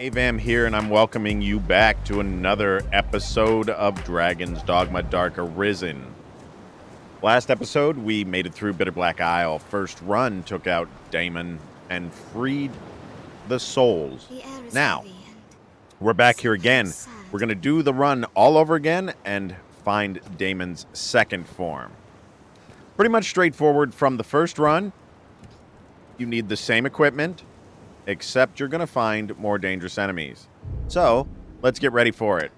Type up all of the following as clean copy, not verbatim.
Avam here, and I'm welcoming you back to another episode of Dragon's Dogma Dark Arisen. Last episode, we made it through Bitterblack Isle. First run took out Daimon and freed the souls. Now, we're back here again. We're going to do the run all over again and find Daimon's second form. Pretty much straightforward from the first run. You need the same equipment, except you're going to find more dangerous enemies. So, let's get ready for it.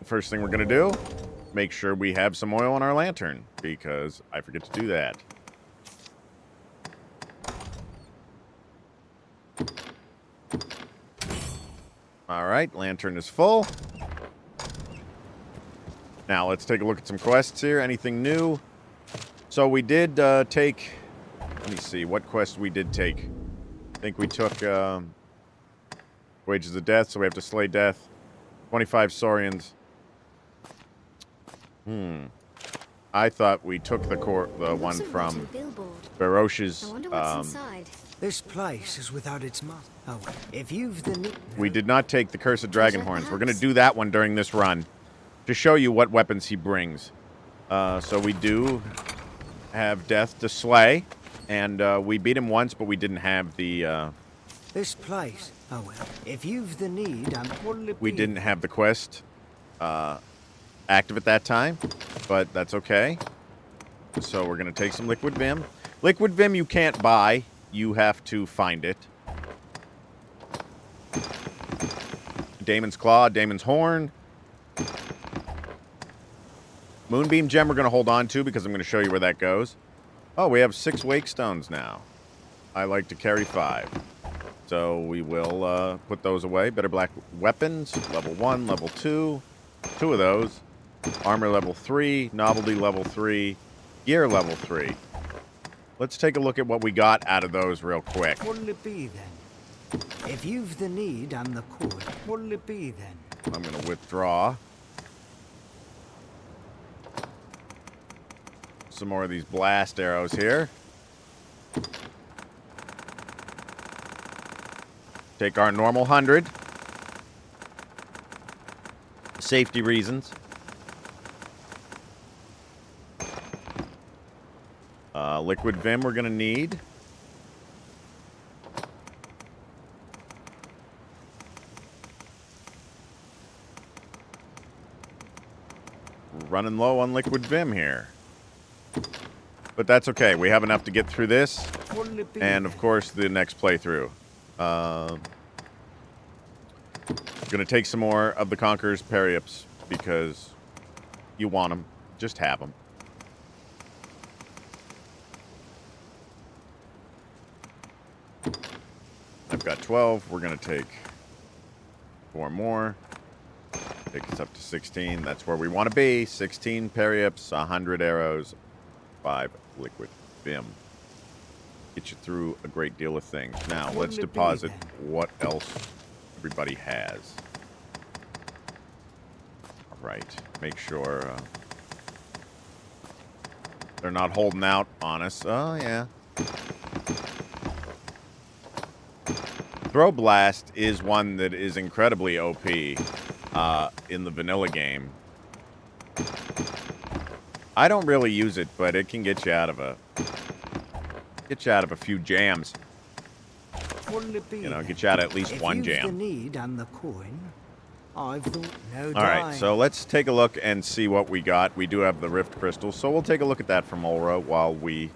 First thing we're going to do, make sure we have some oil on our lantern, because I forget to do that. Alright, lantern is full. Now, let's take a look at some quests here. Anything new? So, we did take... Let me see, what quest we did take. I think we took Wages of Death, so we have to slay Death. 25 Saurians. I thought we took the one from Barosh's. This place is without its mother. Oh, if you've the we did not take the Cursed Dragon Horns. We're going to do that one during this run to show you what weapons he brings. So we do have Death to slay. And we beat him once, but we didn't have the... This place. Oh, well. If you've the need, we didn't have the quest active at that time, but that's okay. So we're going to take some Liquid Vim. Liquid Vim you can't buy. You have to find it. Daimon's Claw, Daimon's Horn. Moonbeam Gem we're going to hold on to because I'm going to show you where that goes. Oh, we have 6 Wake Stones now. I like to carry 5. So we will put those away. Bitterblack Weapons, level 1, level 2. 2 of those. Armor level 3, Novelty level 3, Gear level 3. Let's take a look at what we got out of those real quick. What'll it be then? If you've the need and the cord, what'll it be then? I'm going to withdraw. Some more of these blast arrows here. Take our normal 100. Safety reasons. Liquid Vim we're going to need. We're running low on Liquid Vim here. But that's okay. We have enough to get through this. And, of course, the next playthrough. Going to take some more of the Conqueror's Periaps because you want them. Just have them. I've got 12. We're going to take 4 more. Take us up to 16. That's where we want to be. 16 Periaps, 100 arrows, 5 Liquid Vim. Get you through a great deal of things. Now, let's deposit what else everybody has. All right. Make sure they're not holding out on us. Oh, yeah. Throw Blast is one that is incredibly OP in the vanilla game. I don't really use it, but it can get you out of a few jams. You know, get you out of at least one jam. The need and the coin, I've thought no. All right, so let's take a look and see what we got. We do have the Rift Crystals, so we'll take a look at that from Olra while we...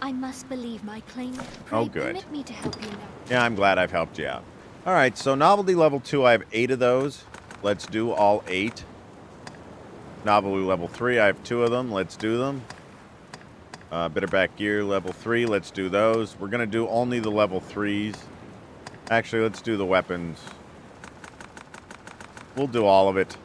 I must believe my claim. Oh, good. Permit me to help you now. Yeah, I'm glad I've helped you out. All right, so Novelty level 2, I have 8 of those. Let's do all 8. Novelty level 3, I have 2 of them. Let's do them. Bitterback Gear level 3, let's do those. We're going to do only the level 3s. Actually, let's do the weapons. We'll do all of it.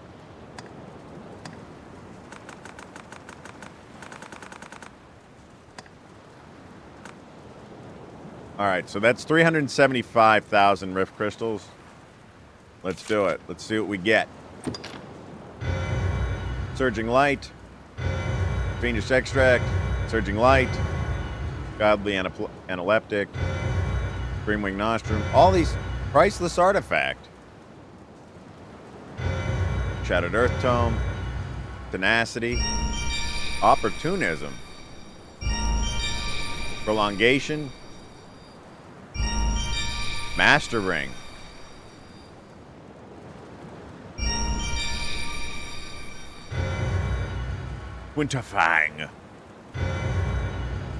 Alright, so that's 375,000 Rift Crystals. Let's do it. Let's see what we get. Surging Light. Fiendish Extract. Surging Light. Godly Analeptic. Greenwing Nostrum. All these... Priceless artifact. Shattered Earth Tome. Tenacity. Opportunism. Prolongation. Master Ring. Winterfang.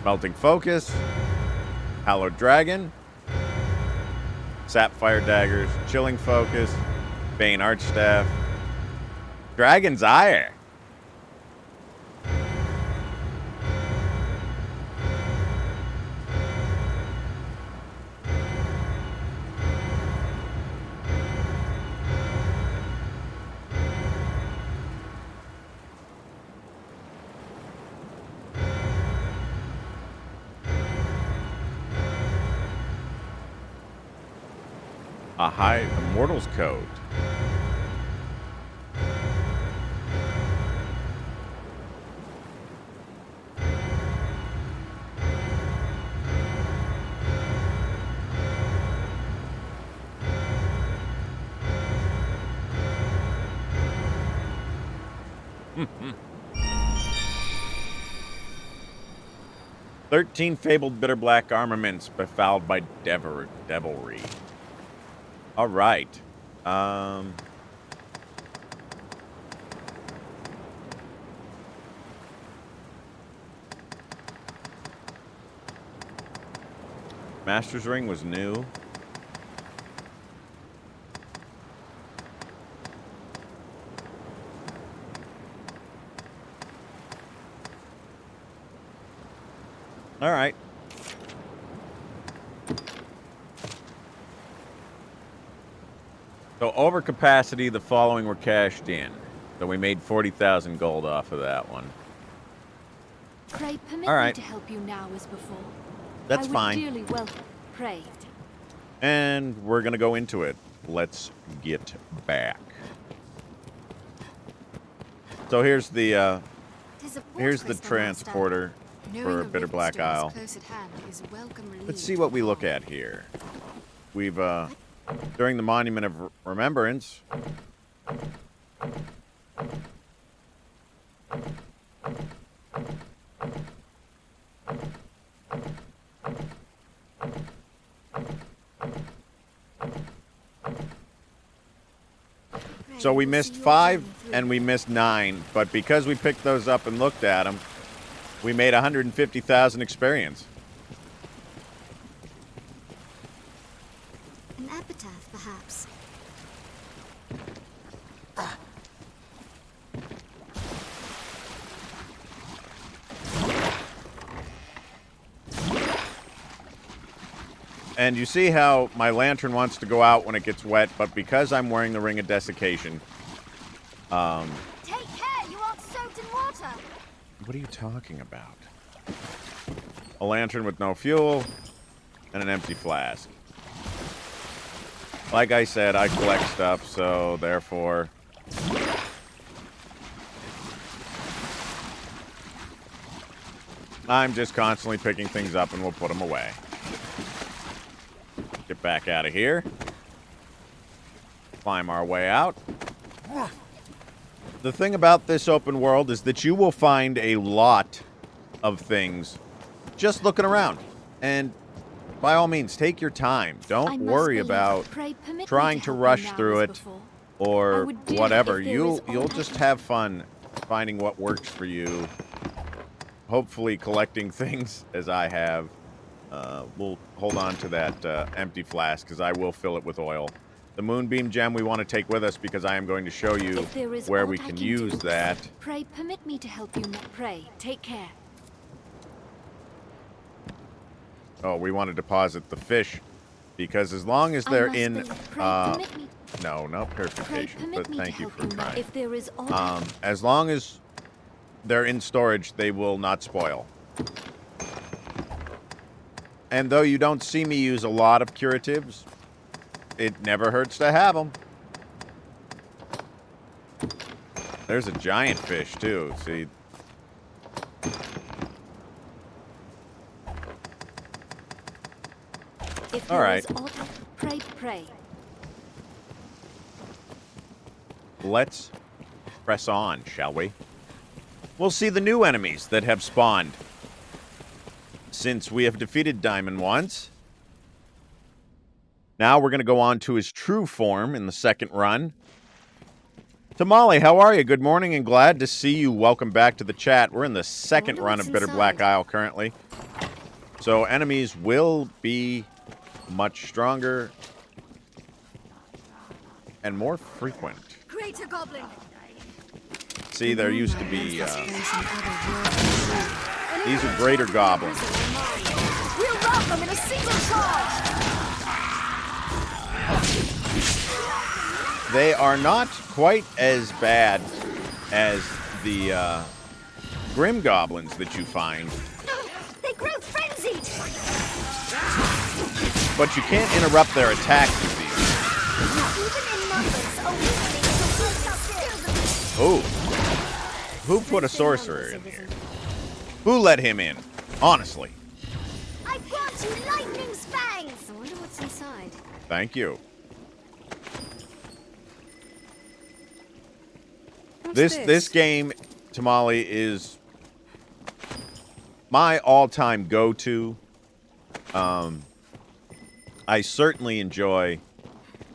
Melting Focus. Hallowed Dragon. Sapphire Daggers. Chilling Focus. Bane Archstaff. Dragon's Ire. A high Immortal's Code. Hmm. 13 fabled Bitterblack armaments befouled by devilry. All right. Master's Ring was new. All right. So overcapacity, the following were cashed in. So we made 40,000 gold off of that one. Pray permit All me right. to help you now as before. That's I would fine. dearly welcome. Pray. And we're going to go into it. Let's get back. So here's the transporter for Bitterblack Isle. Let's see what we look at here. We've during the Monument of Remembrance, so we missed 5 and we missed 9, but because we picked those up and looked at them, we made 150,000 experience. An epitaph, perhaps. And you see how my lantern wants to go out when it gets wet, but because I'm wearing the Ring of Desiccation... Take care, you aren't soaked in water! What are you talking about? A lantern with no fuel, and an empty flask. Like I said, I collect stuff, so therefore... I'm just constantly picking things up and we'll put them away. Get back out of here. Climb our way out. The thing about this open world is that you will find a lot of things just looking around. And by all means, take your time. Don't worry about trying to rush through it or whatever. You'll just have fun finding what works for you. Hopefully collecting things as I have. We'll hold on to that empty flask because I will fill it with oil. The Moonbeam Gem we want to take with us because I am going to show you where we can use that. Pray permit me to help you. Pray, take care. Oh, we want to deposit the fish because as long as they're in... no, not purification, but thank you for trying. If there is as long as they're in storage, they will not spoil. And though you don't see me use a lot of curatives, it never hurts to have them. There's a giant fish, too. See? If all right. Pray. let's press on, shall we? We'll see the new enemies that have spawned since we have defeated Daimon once. Now we're going to go on to his true form in the second run. Tamale, how are you? Good morning and glad to see you. Welcome back to the chat. We're in the second run of Bitterblack Isle currently. So enemies will be much stronger and more frequent. Greater Goblin. See, there used to be... these are greater goblins. We'll rout them in a single charge. They are not quite as bad as the Grim Goblins that you find. They grow frenzied. But you can't interrupt their attacks with these. Even in numbers, a weakling is a weaker skill. Oh. Who put a sorcerer in here? Who let him in? Honestly. I brought you lightning's fangs. I wonder what's inside. Thank you. This game, Tamale, is my all-time go-to. I certainly enjoy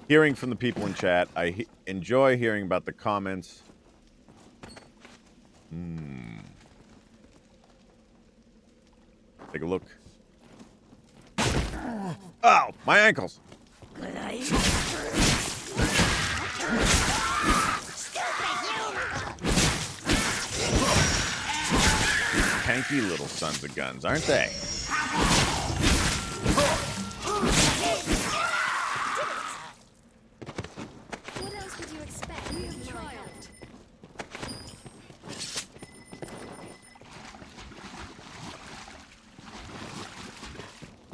hearing from the people in chat. I enjoy hearing about the comments. Take a look. Oh, my ankles. Tanky little sons of guns, aren't they? What else would you expect? We have triumphed.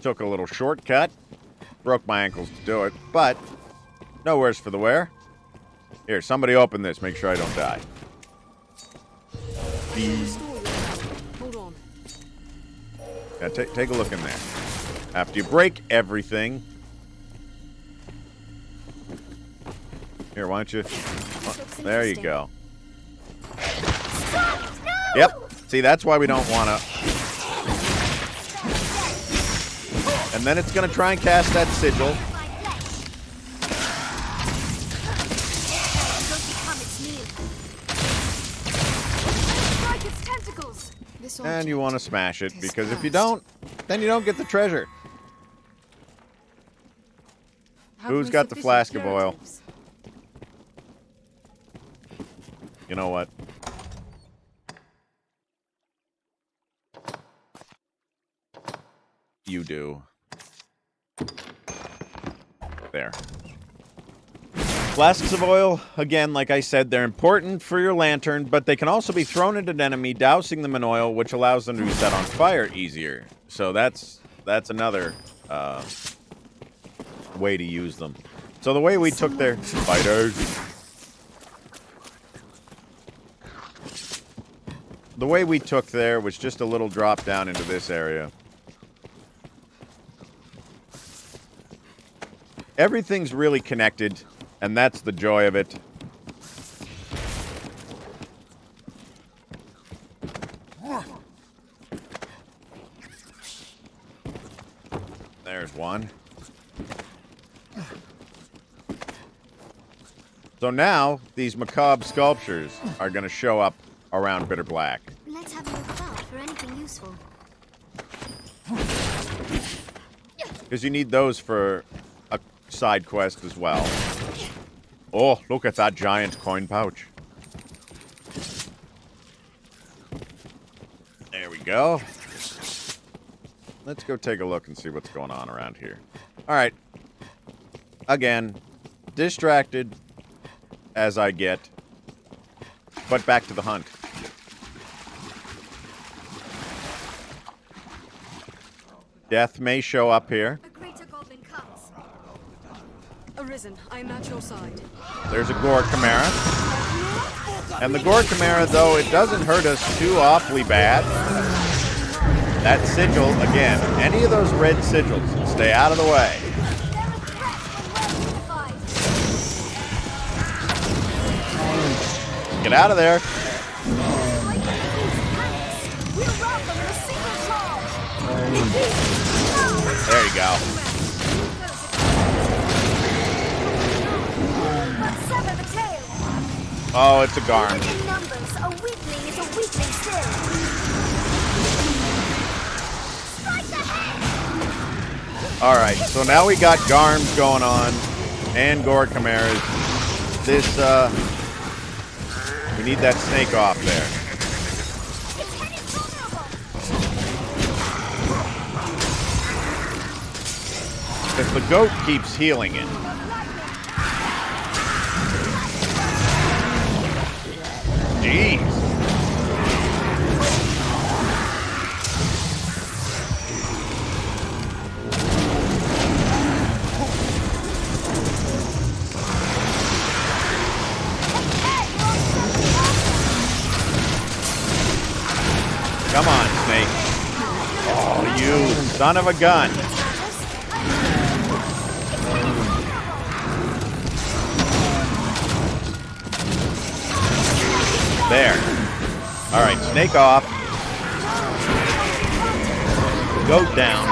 Took a little shortcut. Broke my ankles to do it, but no worse for the wear. Here, somebody open this. Make sure I don't die. Hold on. Yeah, take a look in there. After you break everything. Here, why don't you... there you go. Stop! No! Yep. See, that's why we don't want to... and then it's going to try and cast that sigil. And you want to smash it, because if you don't, then you don't get the treasure. Who's got the flask of oil? You know what? You do. There. Flasks of oil, again, like I said, they're important for your lantern, but they can also be thrown at an enemy, dousing them in oil, which allows them to be set on fire easier. So that's another way to use them. So the way we took their spiders. The way we took there was just a little drop down into this area. Everything's really connected. And that's the joy of it. There's one. So now, these macabre sculptures are going to show up around Bitterblack. Let's have a look about for anything useful. Because you need those for a side quest as well. Oh, look at that giant coin pouch. There we go. Let's go take a look and see what's going on around here. Alright. Again, distracted as I get. But back to the hunt. Death may show up here. A greater goblin comes. Arisen, I am at your side. There's a Gore Chimera. And the Gore Chimera, though, it doesn't hurt us too awfully bad. That sigil, again, any of those red sigils, stay out of the way. They're a threat when well unified. Get out of there. There you go. Oh, it's a Garm. In numbers, a weakling is a weakling still. Strike the head! Alright, so now we got Garms going on and Gore Chimeras. This, we need that snake off there. Its head is vulnerable! Because the goat keeps healing it. Jeez. Come on, Snake. Oh, you son of a gun. There. All right, Snake off. Goat down.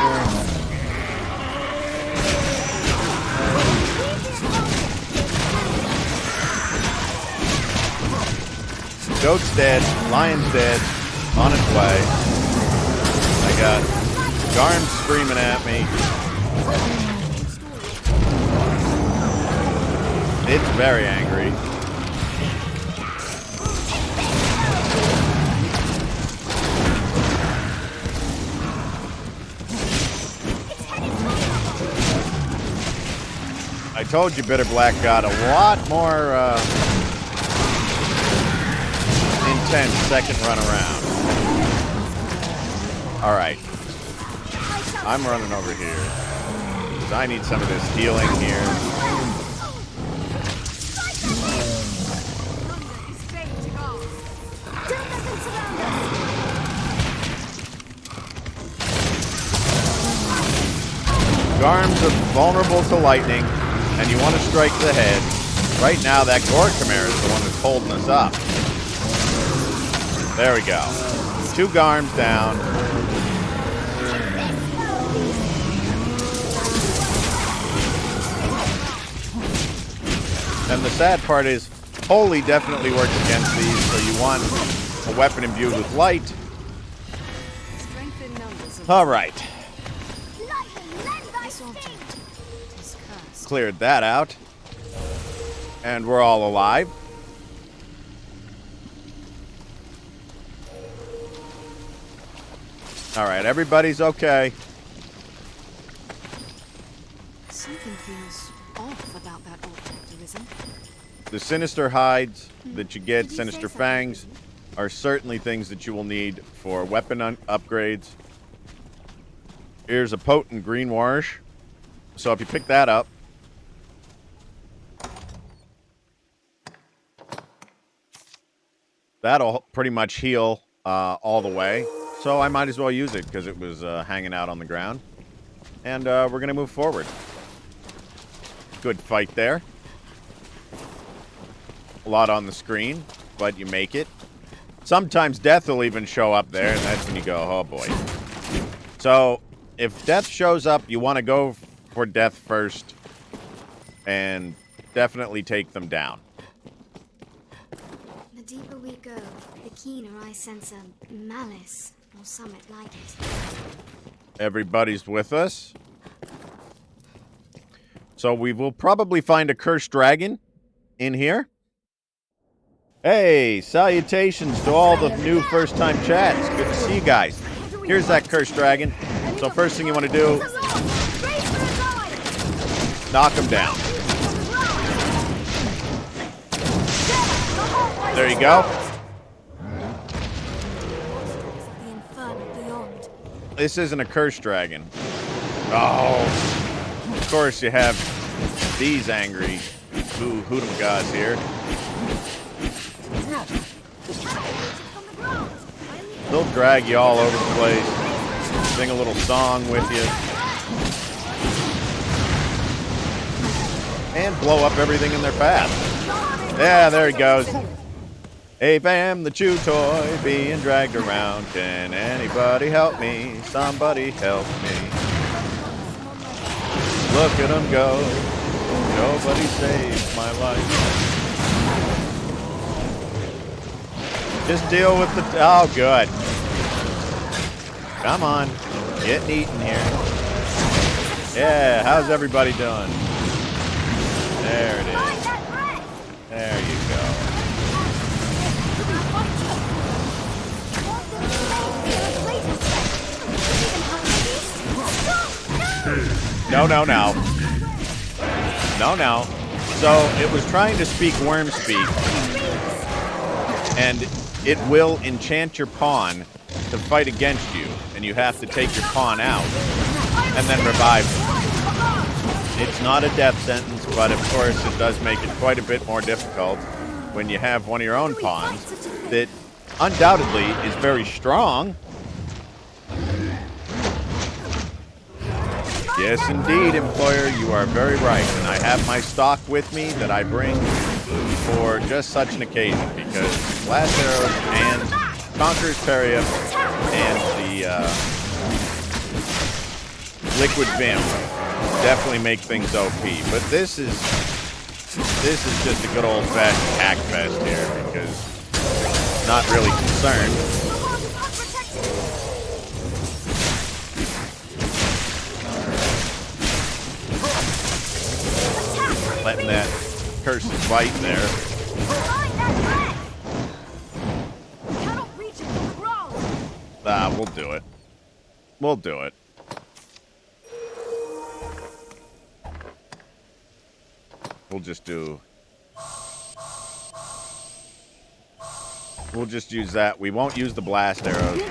Goat's dead. Lion's dead. On its way. I got Garm screaming at me. It's very angry. I told you Bitterblack got a lot more intense second run around. Alright. I'm running over here. Because I need some of this healing here. Garms are vulnerable to lightning, and you want to strike the head. Right now, that Gore Chimera is the one that's holding us up. There we go. 2 Garms down. And the sad part is, Holy definitely works against these, so you want a weapon imbued with light. Strength in numbers. All right. This object is cursed. Cleared that out. And we're all alive. All right, everybody's okay. Something feels off about that object, Arisen. The sinister hides that you get, Did you sinister say something, fangs, Arisen? are certainly things that you will need for weapon upgrades. Here's a potent green wash. So if you pick that up, that'll pretty much heal all the way. So I might as well use it because it was hanging out on the ground. And we're going to move forward. Good fight there. A lot on the screen, but you make it. Sometimes death will even show up there, and that's when you go, oh boy. So if death shows up, you want to go for death first and definitely take them down. The deeper we go, the keener I sense a malice, or something like it. Everybody's with us. So we will probably find a cursed dragon in here. Hey, salutations to all the new first-time chats. Good to see you guys. Here's that cursed dragon. So first thing you want to do, knock him down. There you go. The inferno beyond. This isn't a cursed dragon. Oh. Of course you have these angry hood'em gods here. They'll drag you all over the place. Sing a little song with you. And blow up everything in their path. Yeah, there he goes. Ape am the chew toy being dragged around. Can anybody help me? Somebody help me. Look at him go. Nobody saves my life. Just deal with the... Oh, good. Come on. Getting eaten here. Yeah, how's everybody doing? There it is. There you go. No, no, no. No, no. So, it was trying to speak worm speak. And it will enchant your pawn to fight against you. And you have to take your pawn out. And then revive it. It's not a death sentence, but of course it does make it quite a bit more difficult when you have one of your own pawns that undoubtedly is very strong. Yes, indeed, employer, you are very right. And I have my stock with me that I bring for just such an occasion, because Blast Arrows and Conqueror's Peria and the Liquid Vim definitely make things OP. But this is just a good old-fashioned hack fest here, because not really concerned. Letting that cursed bite there. Ah, we'll do it. We'll do it. We'll just do... We'll just use that. We won't use the blast arrows.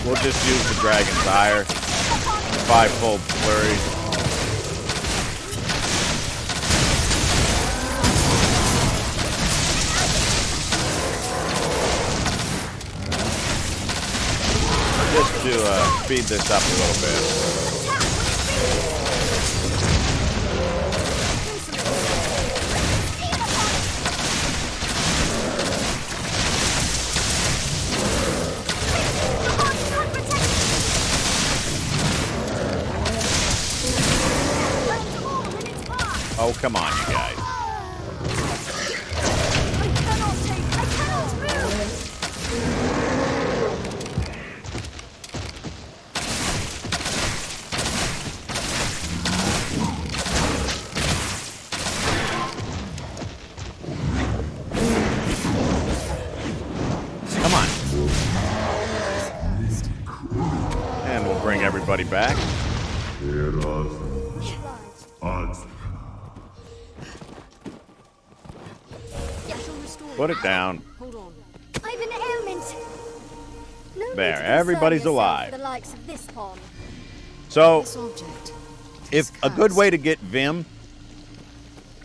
We'll just use the Dragon's Ire. 5-fold flurry. Just to speed this up a little bit. Oh, come on, you guys. Come on. And we'll bring everybody back. Put it down. Hold on. I've an ailment. No need There, to concern everybody's yourself alive. with the likes of this pawn. So, This object. if a good way to get Vim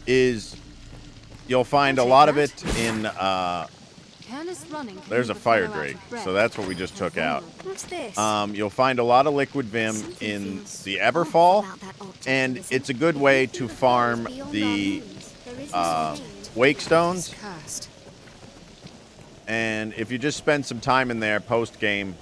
is, you'll find a lot of it in, Careless running can there's a leave a fire fellow out drake, of breath. so that's what we just took out. What's this? You'll find a lot of liquid Vim Something in feels the off Everfall, about that object, and Arisen. it's a good way to farm Beyond our the means, there is no change. Wake Stones. Cursed. And if you just spend some time in there post-game,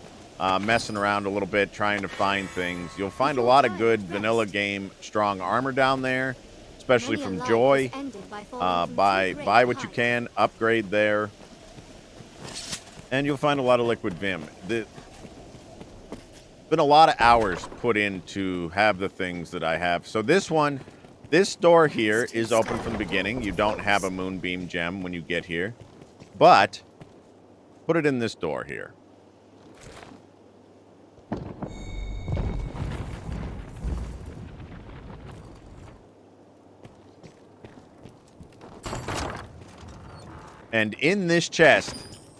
messing around a little bit, trying to find things, you'll find a lot of good vanilla game strong armor down there, especially Many a from life Joy. is ended by falling from Buy too great buy a what you height. can, upgrade there, and you'll find a lot of liquid Vim. Been a lot of hours put in to have the things that I have. So this door here is open from the beginning. You don't have a Moonbeam gem when you get here, but put it in this door here. And in this chest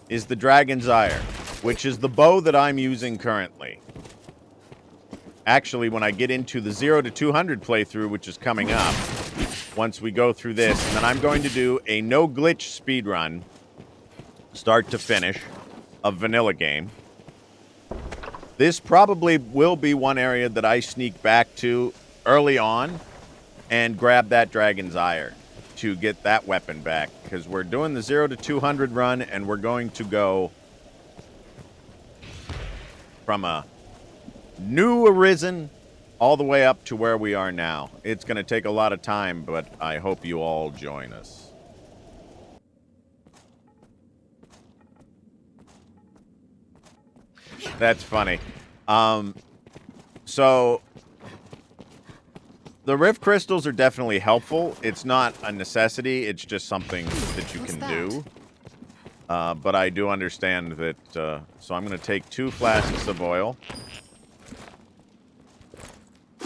is the Dragon's Ire, which is the bow that I'm using currently. Actually, when I get into the 0 to 200 playthrough, which is coming up, once we go through this, and then I'm going to do a no-glitch speedrun, start to finish, of vanilla game. This probably will be one area that I sneak back to early on and grab that Dragon's Ire to get that weapon back, because we're doing the 0 to 200 run, and we're going to go from a new Arisen all the way up to where we are now. It's going to take a lot of time, but I hope you all join us. That's funny. So the Rift Crystals are definitely helpful. It's not a necessity. It's just something that you can do. But I do understand that, so I'm going to take 2 flasks of oil.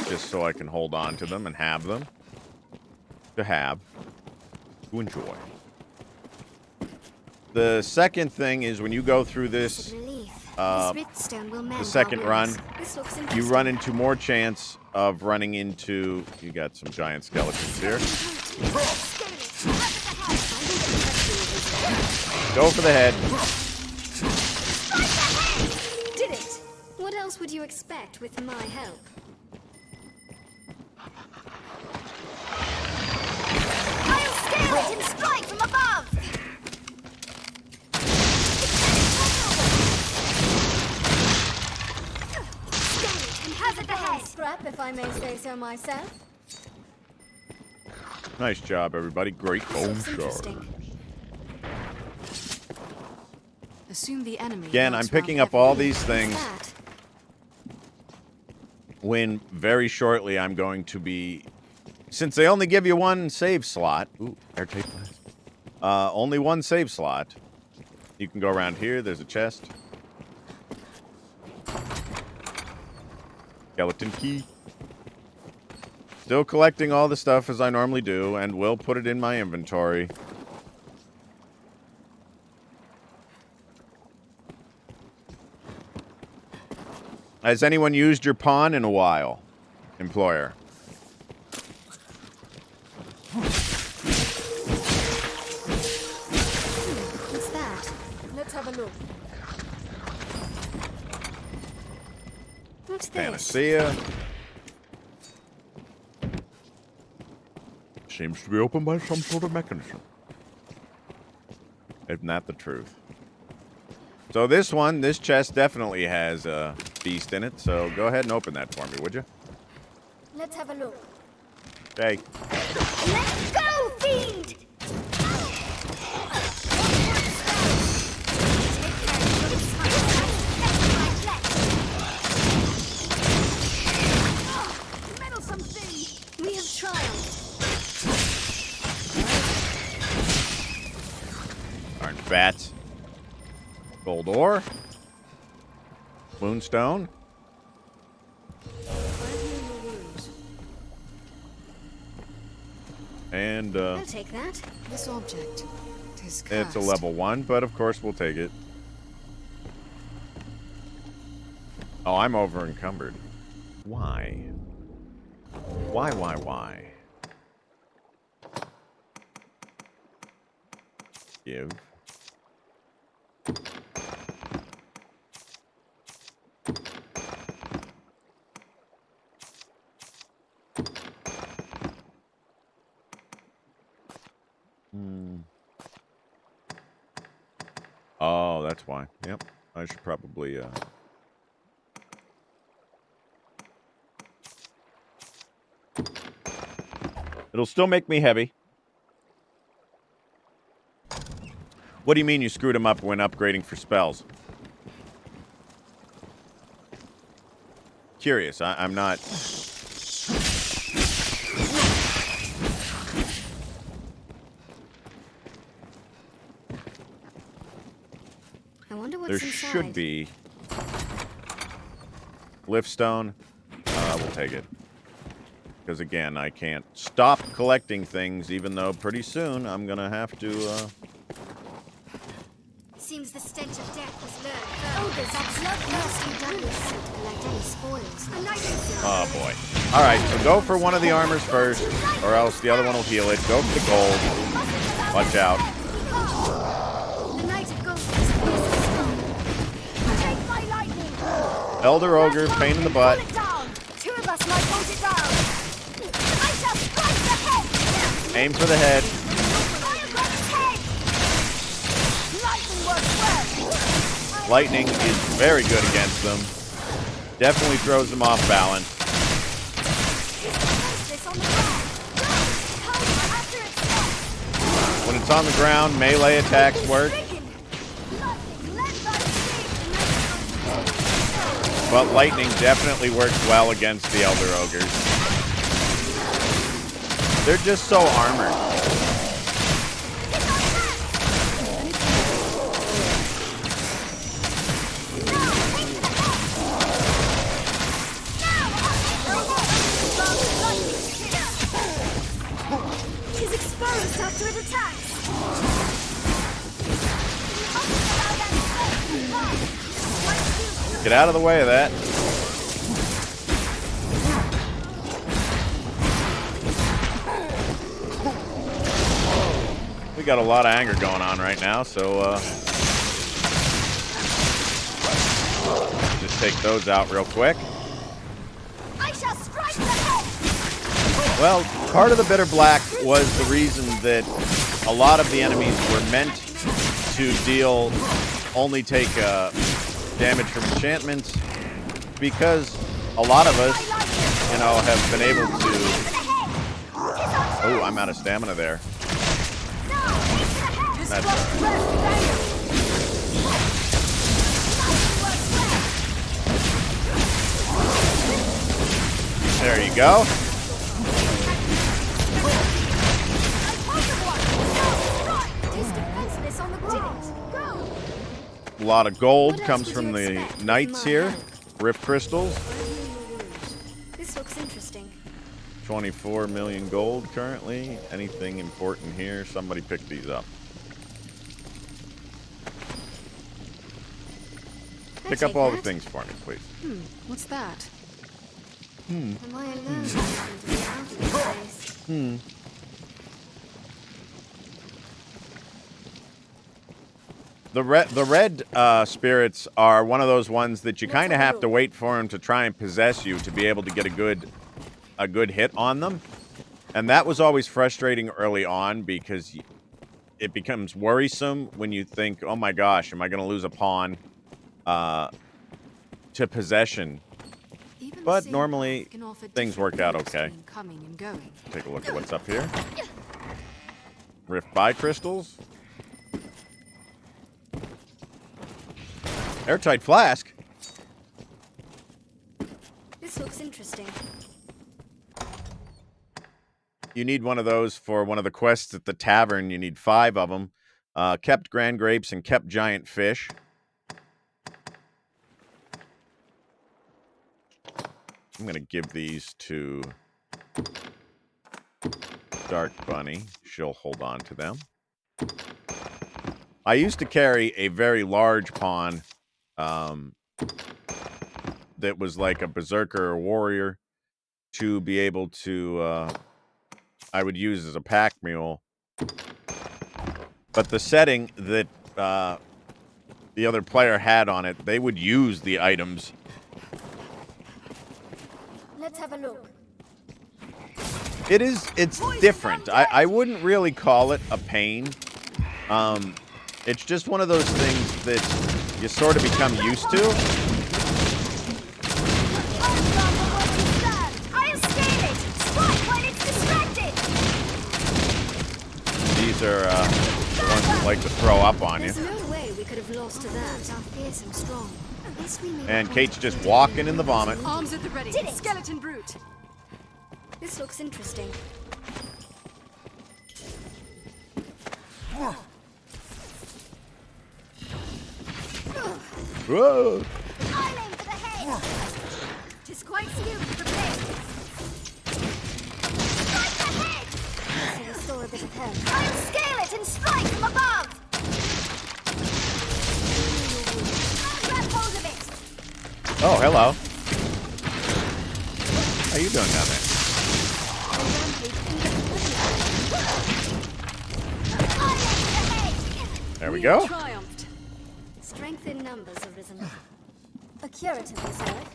Just so I can hold on to them and have them. To enjoy. The second thing is when you go through this, the second run, you run into more chance of running into... You got some giant skeletons here. Go for the head. Did it? What else would you expect with my help? I'll scale it and strike from above! Hazard ahead! Scrap, if I may say so myself. Nice job, everybody. Great bone shard. Assume the enemy. Again, I'm picking up all these things when very shortly I'm going to be... Since they only give you 1 save slot... Ooh, airtight blast. Only 1 save slot. You can go around here. There's a chest. Skeleton key. Still collecting all the stuff as I normally do, and will put it in my inventory. Has anyone used your pawn in a while, employer? What's that? Let's have a look. What's this? Panacea. Seems to be opened by some sort of mechanism. Isn't that the truth? So this chest definitely has a beast in it, so go ahead and open that for me, would you? Let's have a look. Okay. Let's go, fiend! Meddlesome thing! We have triumphed. Orange bats. Gold ore. Moonstone. And I'll take that. This object is cursed. it's a level 1, but of course we'll take it. Oh, I'm over encumbered. Why? Why? Give. Oh, that's why. Yep. I should probably, It'll still make me heavy. What do you mean you screwed him up when upgrading for spells? Curious. I'm not... I wonder what's There inside. should be. Liftstone. We'll take it. Because again, I can't stop collecting things, even though pretty soon I'm gonna have to, Seems the stench of death has learned. Ogres are bloodthirsty devils to collect any spoils. Oh boy. Alright, so go for one of the armors first, or else the other one will heal it. Go for the gold. Watch out. The Knight of Gold is strong. Take my lightning! Elder Ogre, pain in the butt. Pull it down. Two of us might hold it down. I shall strike the head. Aim for the head. Fire by its head. Lightning works well. Lightning is very good against them. Definitely throws them off balance. This on the ground. Counter after its death. When it's on the ground, melee attacks work. Lightning led by steam. But lightning definitely works well against the Elder Ogres. They're just so armored. He's exposed after it attacks. Get out of the way of that. We got a lot of anger going on right now, so just take those out real quick. I shall strike the head. Well, part of the Bitterblack was the reason that a lot of the enemies were meant to only take damage from enchantments, because a lot of us, you know, have been able to... Oh, I'm out of stamina there. That's all right. There you go. A lot of gold comes from the knights here. Rift crystals. This looks interesting. 24 million gold currently. Anything important here? Somebody pick these up. Pick up all the things for me, please. What's that? Am I alone? To be out of this place? The red spirits are one of those ones that you kind of have to wait for them to try and possess you to be able to get a good hit on them. And that was always frustrating early on, because it becomes worrisome when you think, oh my gosh, am I going to lose a pawn to possession? But normally things work out okay. Take a look at what's up here. Rift by crystals. Airtight flask. This looks interesting. You need one of those for one of the quests at the tavern. You need 5 of them. Kept grand grapes and kept giant fish. I'm going to give these to Dark Bunny. She'll hold on to them. I used to carry a very large pawn that was like a berserker or warrior to be able to... I would use as a pack mule. But the setting that the other player had on it, they would use the items. Let's have a look. It's different. I wouldn't really call it a pain. It's just one of those things that you sort of become used to. I am scaling. Strike when it's distracted. These are the ones that like to throw up on you. There's no way we could have lost to that. Our fearsome strong. At least we made And a Kate's point just of walking in the vomit. Arms at the ready. Did it. Skeleton brute. This looks interesting. Whoa! I'm aiming for the head. Tis quite skilled with the blade. Strike the head. So restore a bit of health. I'll scale it and strike from above. I'll grab hold of it. Oh, hello. How you doing down there? I'm aiming for the head. There we go. Triumphed. Strength in numbers, Arisen. A Puritan reserve.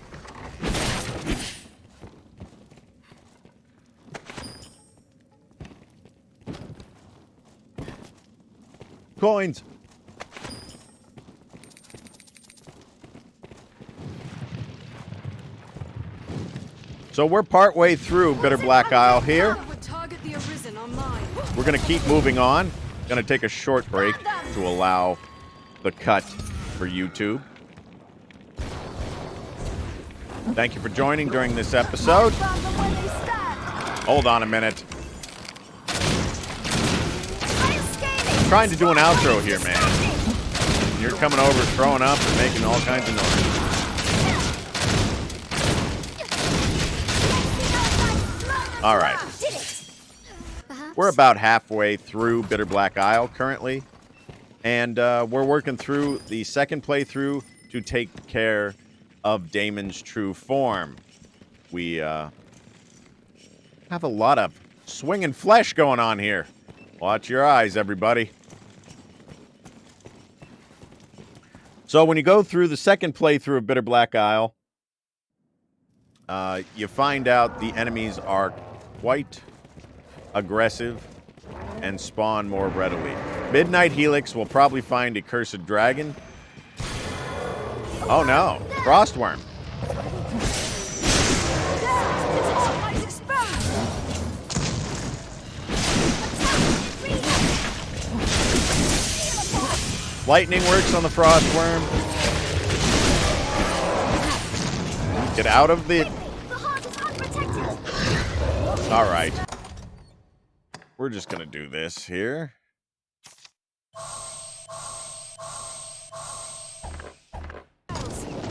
Coins. So we're partway through Bitterblack Isle here. Target the Arisen on mine. We're going to keep moving on. Going to take a short break to allow the cut for YouTube. Thank you for joining during this episode. Hold on a minute. I'm trying to do an outro here, man. You're coming over, throwing up, and making all kinds of noise. All right. We're about halfway through Bitterblack Isle currently, and we're working through the second playthrough to take care of Daimon's true form. We have a lot of swinging flesh going on here. Watch your eyes, everybody. So when you go through the second playthrough of Bitterblack Isle, you find out the enemies are quite aggressive and spawn more readily. Midnight Helix will probably find a cursed dragon. Oh no, Frostworm. Lightning works on the Frostworm. Get out of the... Alright. We're just gonna do this here.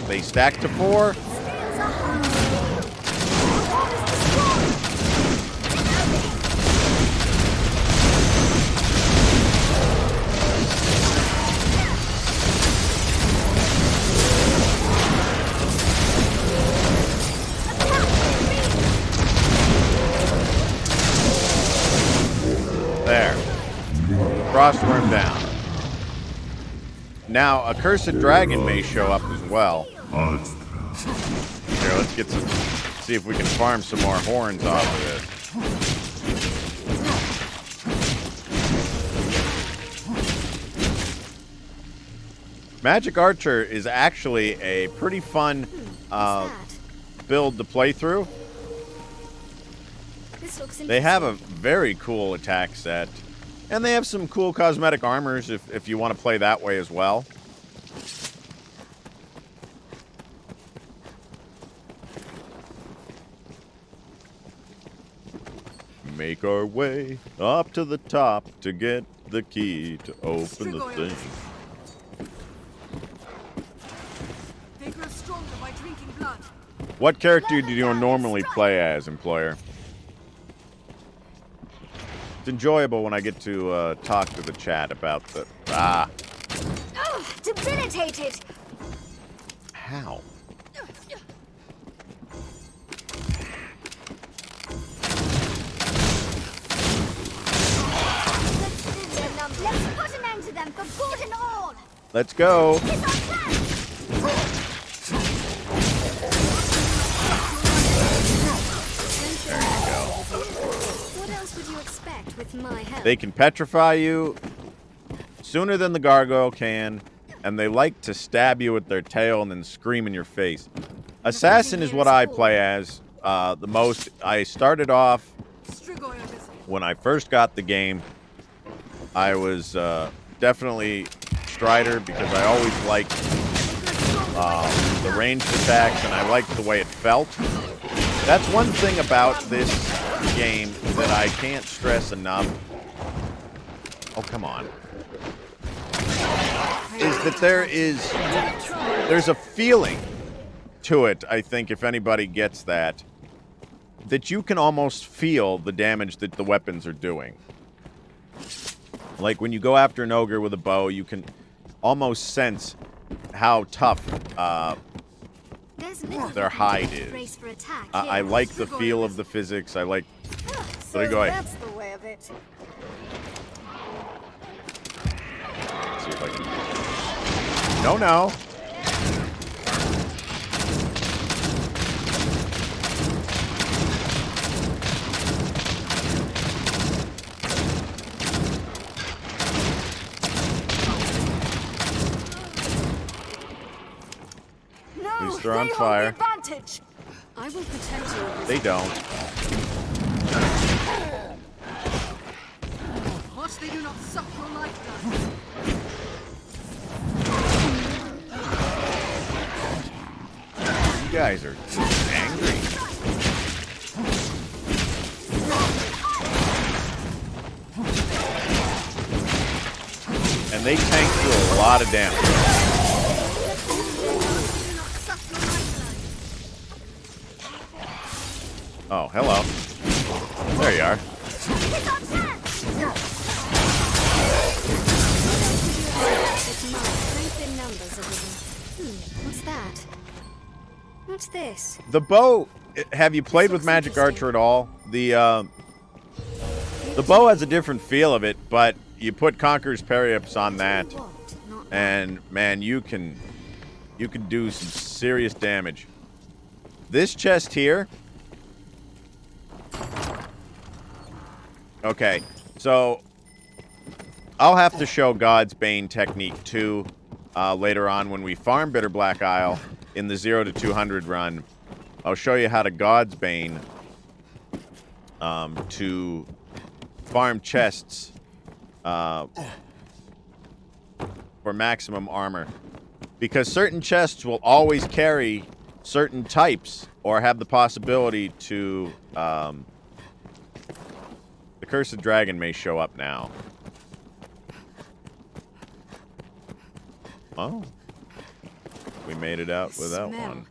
They stack to 4. There. Frostworm down. Now, a cursed dragon may show up as well. Here, let's get some... See if we can farm some more horns off of this. Magic Archer is actually a pretty fun build to play through. They have a very cool attack set. And they have some cool cosmetic armors if you want to play that way as well. Make our way up to the top to get the key to open the thing. They grow stronger by drinking blood. What character do you normally play as, Employer? It's enjoyable when I get to talk to the chat about the... Ah. Oh, debilitated! How? Let's put an end to them for good and all! Let's go! It's our plan! There you go. What else would you expect with my help? They can petrify you sooner than the gargoyle can, and they like to stab you with their tail and then scream in your face. Assassin is what I play as the most. I started off when I first got the game. I was definitely Strider because I always liked the ranged attacks and I liked the way it felt. That's one thing about this game that I can't stress enough. Oh, come on. Is that there's a feeling to it, I think, if anybody gets that you can almost feel the damage that the weapons are doing. Like when you go after an ogre with a bow, you can almost sense how tough their hide is. I like the feel of the physics. I like... So that's the way of it. Let's see if I can... No. are on fire. I will protect you. They don't. What? They do not suck your lifeblood. You guys are angry. And they tank through a lot of damage. Oh, hello. There you are. What's that? What's this? The bow. Have you played with Magic Archer at all? The bow has a different feel of it, but you put Conqueror's Periaps on that, and man, you can do some serious damage. This chest here. Okay, so I'll have to show God's Bane technique too later on when we farm Bitterblack Isle in the 0 to 200 run. I'll show you how to God's Bane to farm chests for maximum armor. Because certain chests will always carry certain types or have the possibility to... the Cursed Dragon may show up now. Oh. We made it out without one.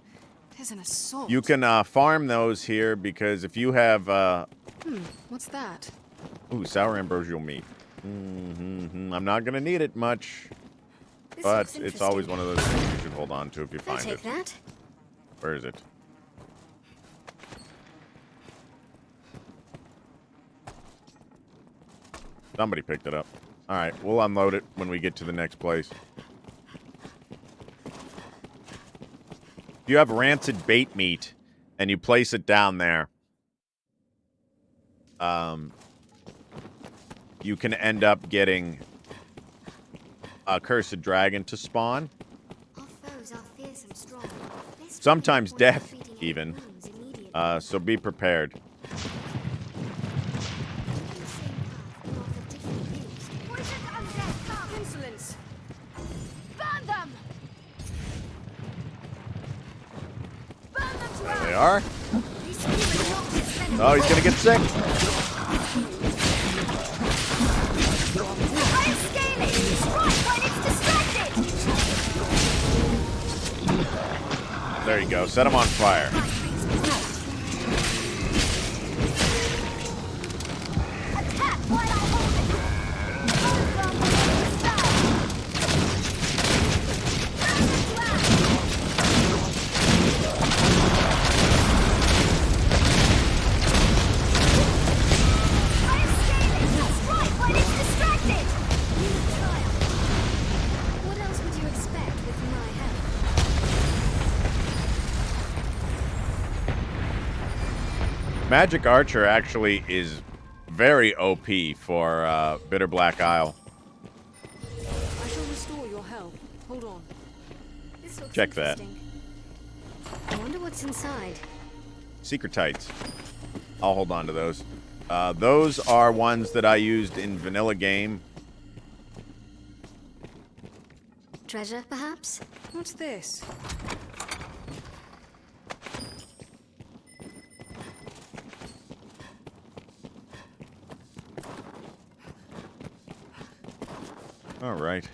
There's an assault. You can farm those here because if you have... What's that? Ooh, sour ambrosial meat. I'm not going to need it much. This But looks it's always interesting. one of those things you should hold on to if you I'll find take it. that. Where is it? Somebody picked it up. Alright, we'll unload it when we get to the next place. If you have rancid bait meat and you place it down there, you can end up getting a Cursed Dragon to spawn. Our foes are fearsome strong. Let's Sometimes try death, defeating their even. wounds immediately. So be prepared. Insolence! Burn them! Burn them to There they are. This human not his enemy. Oh, he's gonna get sick. I'm scaling! Strike when it's distracted! There you go. Set him on fire. Attack while I hold it! I'm scaling! Strike when it's distracted! What else would you expect with my help? Magic Archer actually is very OP for Bitterblack Isle. I shall restore your help. Hold on. This looks Check that. interesting. I wonder what's inside. Secret tights. I'll hold on to those. Those are ones that I used in vanilla game. Treasure, perhaps? What's this? All right.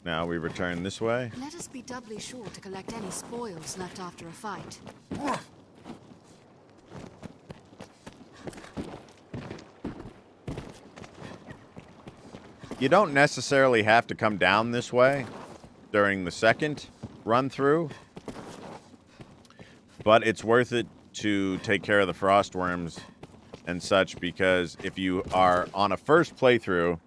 Now we return this way. Let us be doubly sure to collect any spoils left after a fight. You don't necessarily have to come down this way during the second run through, but it's worth it to take care of the frost worms and such, because if you are on a first playthrough,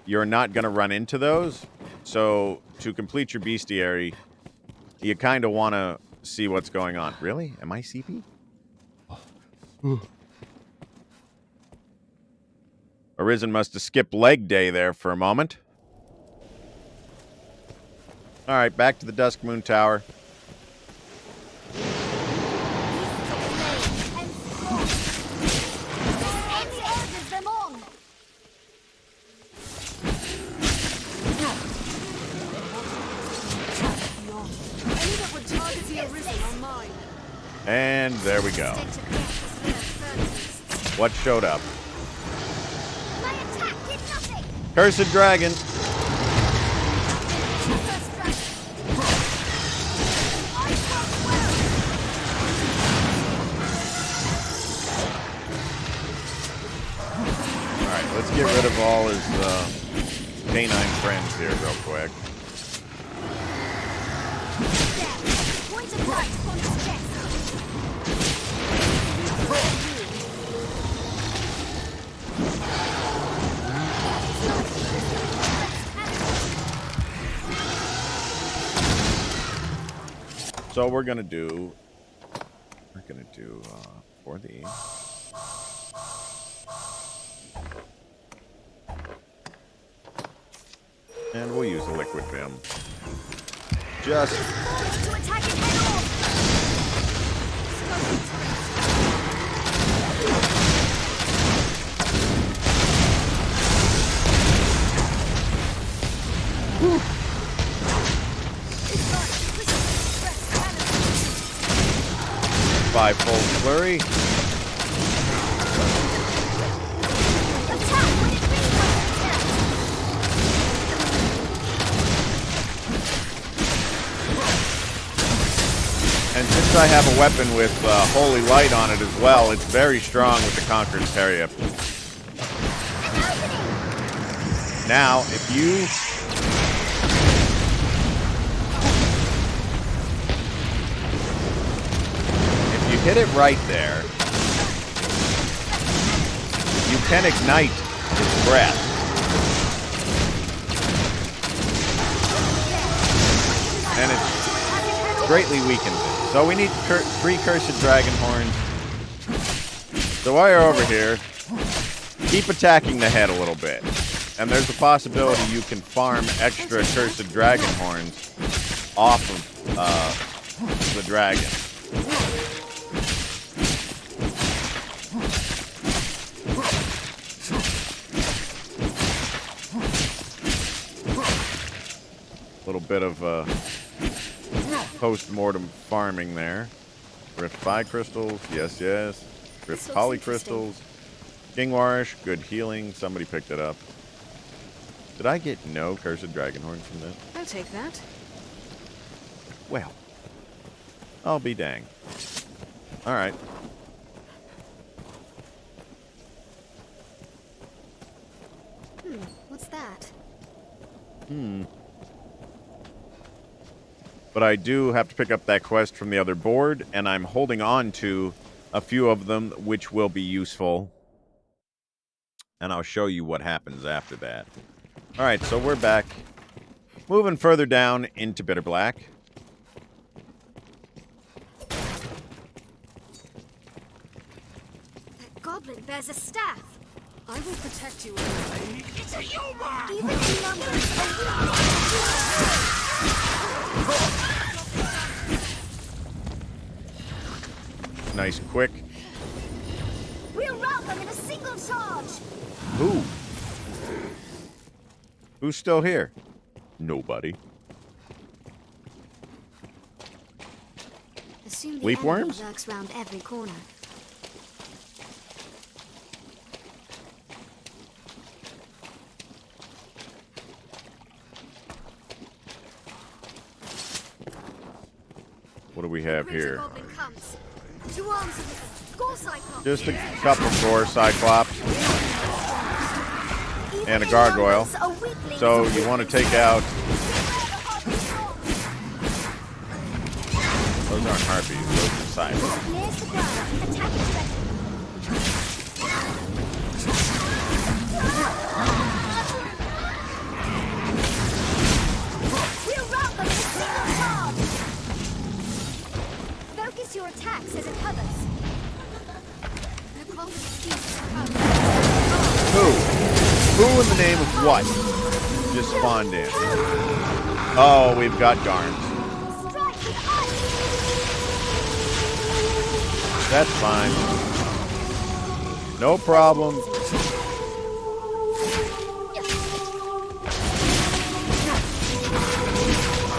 you're not going to run into those. So to complete your bestiary, you kind of want to see what's going on. Really? Am I CP? Arisen must have skipped leg day there for a moment. All right, back to the Dusk Moon Tower. And there we go. What showed up? My attack did nothing. Cursed dragon. Alright, let's get rid of all his canine friends here real quick. Point of light on his chest. So we're gonna do for the and we'll use a liquid vim. Just To attack it head on. five-fold flurry. Attack when it reads on And since I have a weapon with Holy Light on it as well, it's very strong with the Conqueror's Harrier. Now, if you hit it right there, you can ignite its breath. And it greatly weakens it. So we need 3 Cursed Dragon Horns. So while you're over here, keep attacking the head a little bit. And there's a possibility you can farm extra Cursed Dragon Horns off of the dragon. Little bit of post-mortem farming there. Rift Phi crystals, yes, yes. Rift Poly crystals. Kingwarish, good healing. Somebody picked it up. Did I get no Cursed Dragon Horns from this? I'll take that. Well, I'll be dang. All right. What's that? But I do have to pick up that quest from the other board, and I'm holding on to a few of them, which will be useful. And I'll show you what happens after that. All right, so we're back. Moving further down into Bitterblack. That goblin bears a staff. I will protect you. Even in numbers, Nice, quick. we'll rout them in a single charge. Who? Who's still here? Nobody. Assume the Leapworms? enemy lurks round every corner. What do we have Crimson here? goblin comes. 2 arms of it. Gore Cyclops. Just a couple Gore Cyclops Even and a in gargoyle. numbers, a weakling So is a you want to weakling. take out... Beware the harpies. Those aren't harpies, those are cyclops. Nears the ground, attack it directly. We'll rout them in a single charge. Focus your attacks as it covers. The coffin's feast comes. Who? Who in the name of what just spawned in? Oh, we've got Garns. Strike with ice. That's fine. No problem.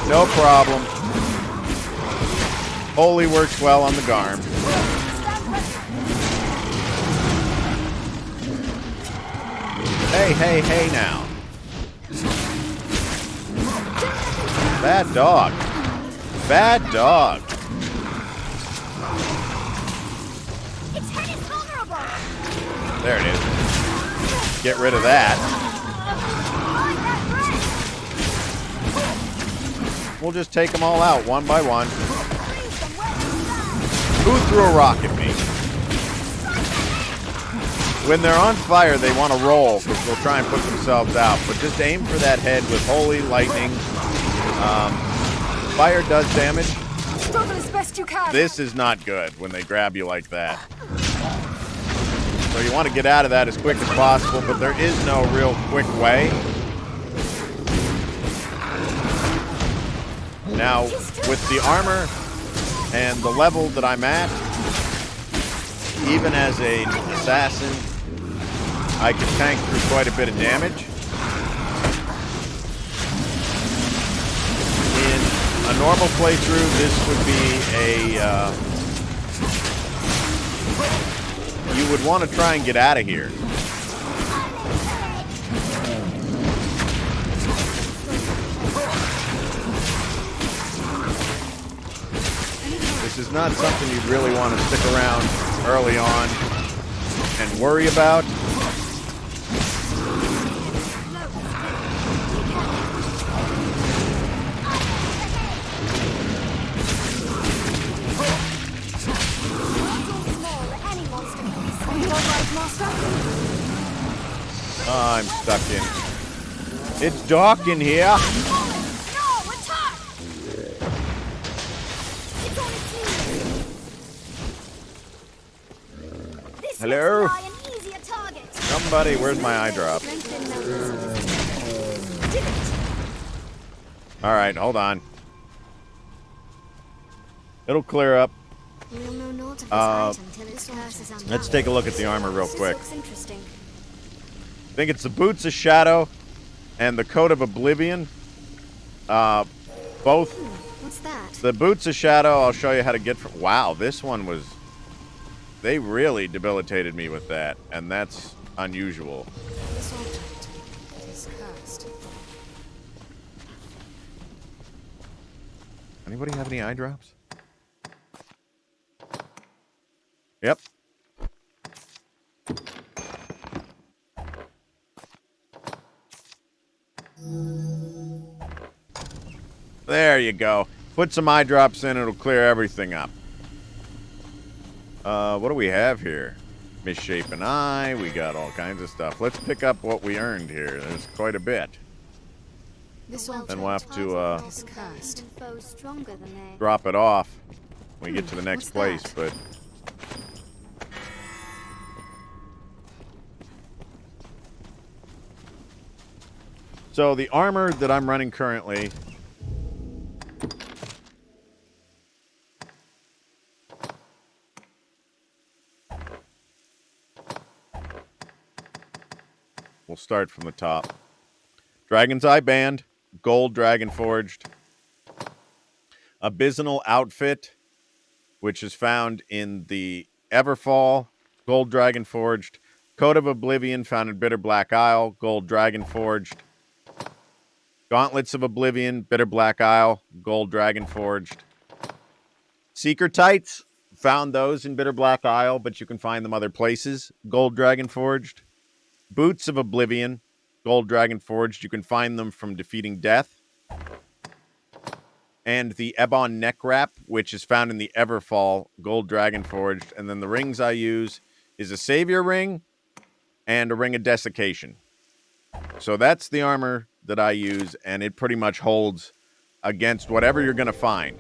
No problem. Holy works well on the Garm. Hey, hey now. Bad dog. Bad dog. Its head is vulnerable. There it is. Get rid of that. Mind that breath. We'll just take them all out one by one. Freeze them where they stand. Who threw a rock at me? When they're on fire, they want to roll because they'll try and put themselves out. But just aim for that head with holy lightning. Fire does damage. Struggle as best you can. This is not good when they grab you like that. So you want to get out of that as quick as possible, but there is no real quick way. Now, with the armor and the level that I'm at, even as an assassin, I can tank through quite a bit of damage. In a normal playthrough, this would be a... you would want to try and get out of here. This is not something you'd really want to stick around early on and worry about. I'm stuck in. It's dark in here. No, attack! It's on its knees. This Hello? makes Fly an easier target. Somebody, where's my eye drop? Did it. All right, hold on. It'll clear up. We'll know naught of this item till its curse is undone. Let's take a look at the armor real This quick. looks interesting. I think it's the Boots of Shadow and the Coat of Oblivion. Both. What's that? The Boots of Shadow, I'll show you how to get from... Wow, this one was... They really debilitated me with that, and that's unusual. This object is cursed. Anybody have any eye drops? Yep. There you go. Put some eye drops in, it'll clear everything up. What do we have here? Misshapen eye, we got all kinds of stuff. Let's pick up what we earned here. There's quite a bit. This Then we'll have to is cursed. Foes stronger than they. drop it off when we get to the next place, what's but... So the armor that I'm running currently... We'll start from the top. Dragon's Eye Band, Gold Dragon Forged. Abysmal Outfit, which is found in the Everfall, Gold Dragon Forged. Coat of Oblivion, found in Bitterblack Isle, Gold Dragon Forged. Gauntlets of Oblivion, Bitterblack Isle, Gold Dragon Forged. Seeker Tights, found those in Bitterblack Isle, but you can find them other places, Gold Dragon Forged. Boots of Oblivion, Gold Dragon Forged. You can find them from defeating death. And the Ebon Neck Wrap, which is found in the Everfall, Gold Dragon Forged. And then the rings I use is a Savior Ring and a Ring of Desiccation. So that's the armor that I use, and it pretty much holds against whatever you're going to find.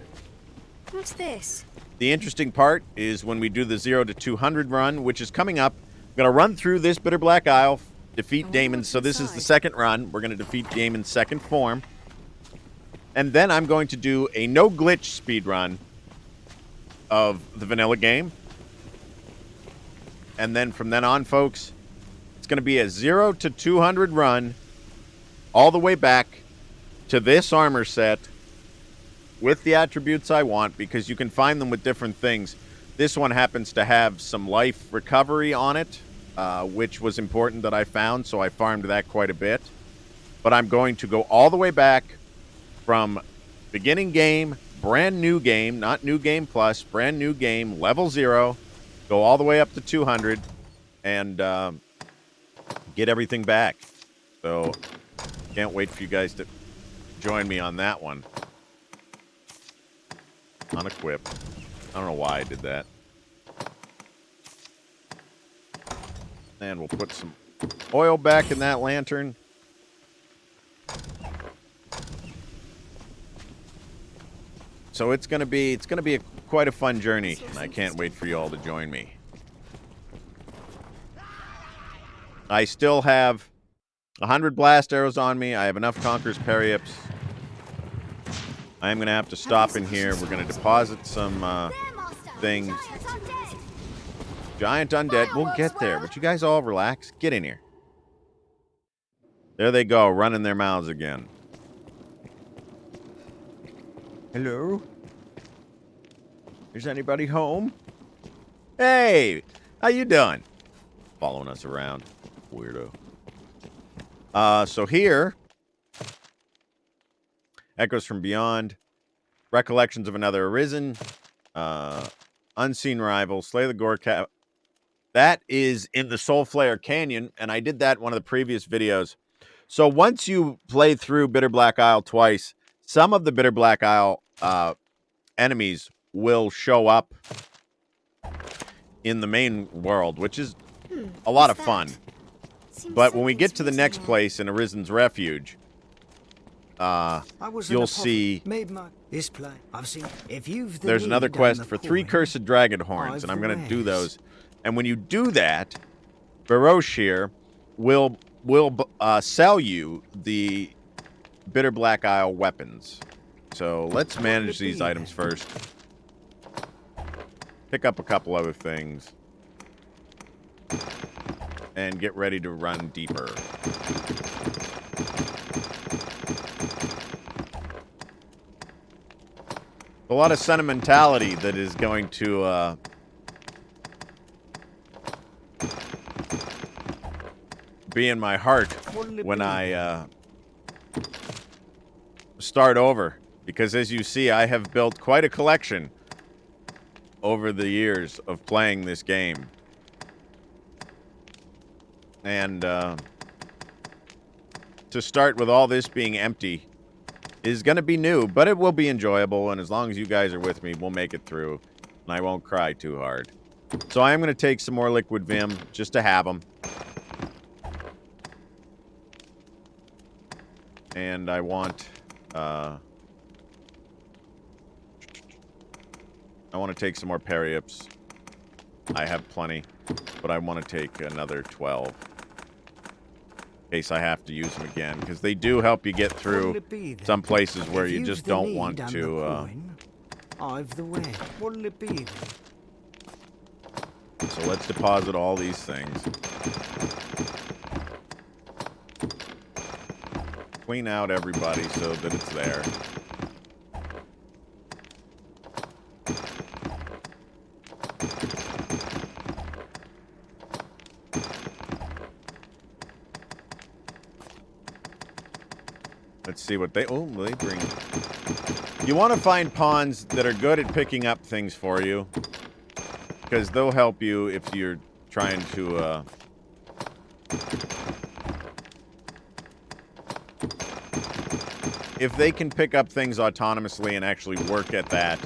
What's this? The interesting part is when we do the 0 to 200 run, which is coming up. I'm going to run through this Bitterblack Isle, defeat Daimon. So this is the second run. We're going to defeat Daimon's second form. And then I'm going to do a no glitch speed run of the vanilla game. And then from then on, folks, it's going to be a 0 to 200 run all the way back to this armor set with the attributes I want, because you can find them with different things. This one happens to have some life recovery on it, which was important that I found, so I farmed that quite a bit. But I'm going to go all the way back from beginning game, brand new game, not new game plus, brand new game, level 0, go all the way up to 200, and get everything back. So, can't wait for you guys to join me on that one. Unequip. I don't know why I did that. And we'll put some oil back in that lantern. So it's gonna be quite a fun journey, and I can't wait for you all to join me. I still have 100 blast arrows on me. I have enough Conqueror's Periaps. I am gonna have to stop in here. We're gonna deposit some things. Giant undead. We'll get there, but you guys all relax. Get in here. There they go, running their mouths again. Hello? Is anybody home? Hey! How you doing? Following us around. Weirdo. So here... Echoes from Beyond. Recollections of Another Arisen. Unseen Rival. Slay the Gore Cat. That is in the Soulflare Canyon, and I did that in one of the previous videos. So once you play through Bitterblack Isle twice, some of the Bitterblack Isle enemies will show up in the main world, which is a lot of fun. But when we get to the next place in Arisen's Refuge, you'll see there's another quest for 3 cursed dragon horns, and I'm going to do those. And when you do that, Baroche here will sell you the Bitterblack Isle weapons. So let's manage these items first. Pick up a couple other things. And get ready to run deeper. A lot of sentimentality that is going to be in my heart when I start over, because as you see, I have built quite a collection over the years of playing this game, and to start with all this being empty is going to be new, but it will be enjoyable, and as long as you guys are with me, we'll make it through, and I won't cry too hard. So I am going to take some more liquid vim just to have them. And I want to take some more Periaps. I have plenty, but I want to take another 12. In case I have to use them again, because they do help you get through some places where you just don't want to. So let's deposit all these things. Clean out everybody so that it's there. Let's see what they bring. You want to find pawns that are good at picking up things for you, because they'll help you if you're trying to if they can pick up things autonomously and actually work at that,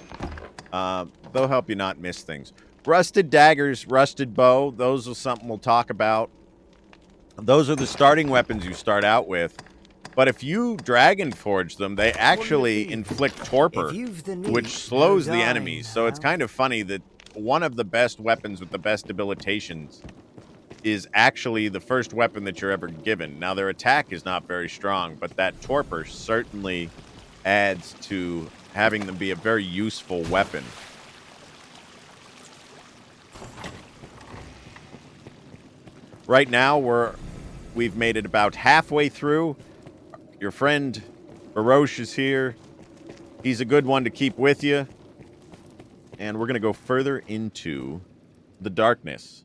they'll help you not miss things. Rusted daggers, rusted bow, those are something we'll talk about. Those are the starting weapons you start out with. But if you dragon forge them, they actually inflict torpor, which slows the enemies. So it's kind of funny that one of the best weapons with the best debilitations is actually the first weapon that you're ever given. Now, their attack is not very strong, but that torpor certainly adds to having them be a very useful weapon. Right now, we've made it about halfway through. Your friend Baroche is here. He's a good one to keep with you. And we're going to go further into the darkness.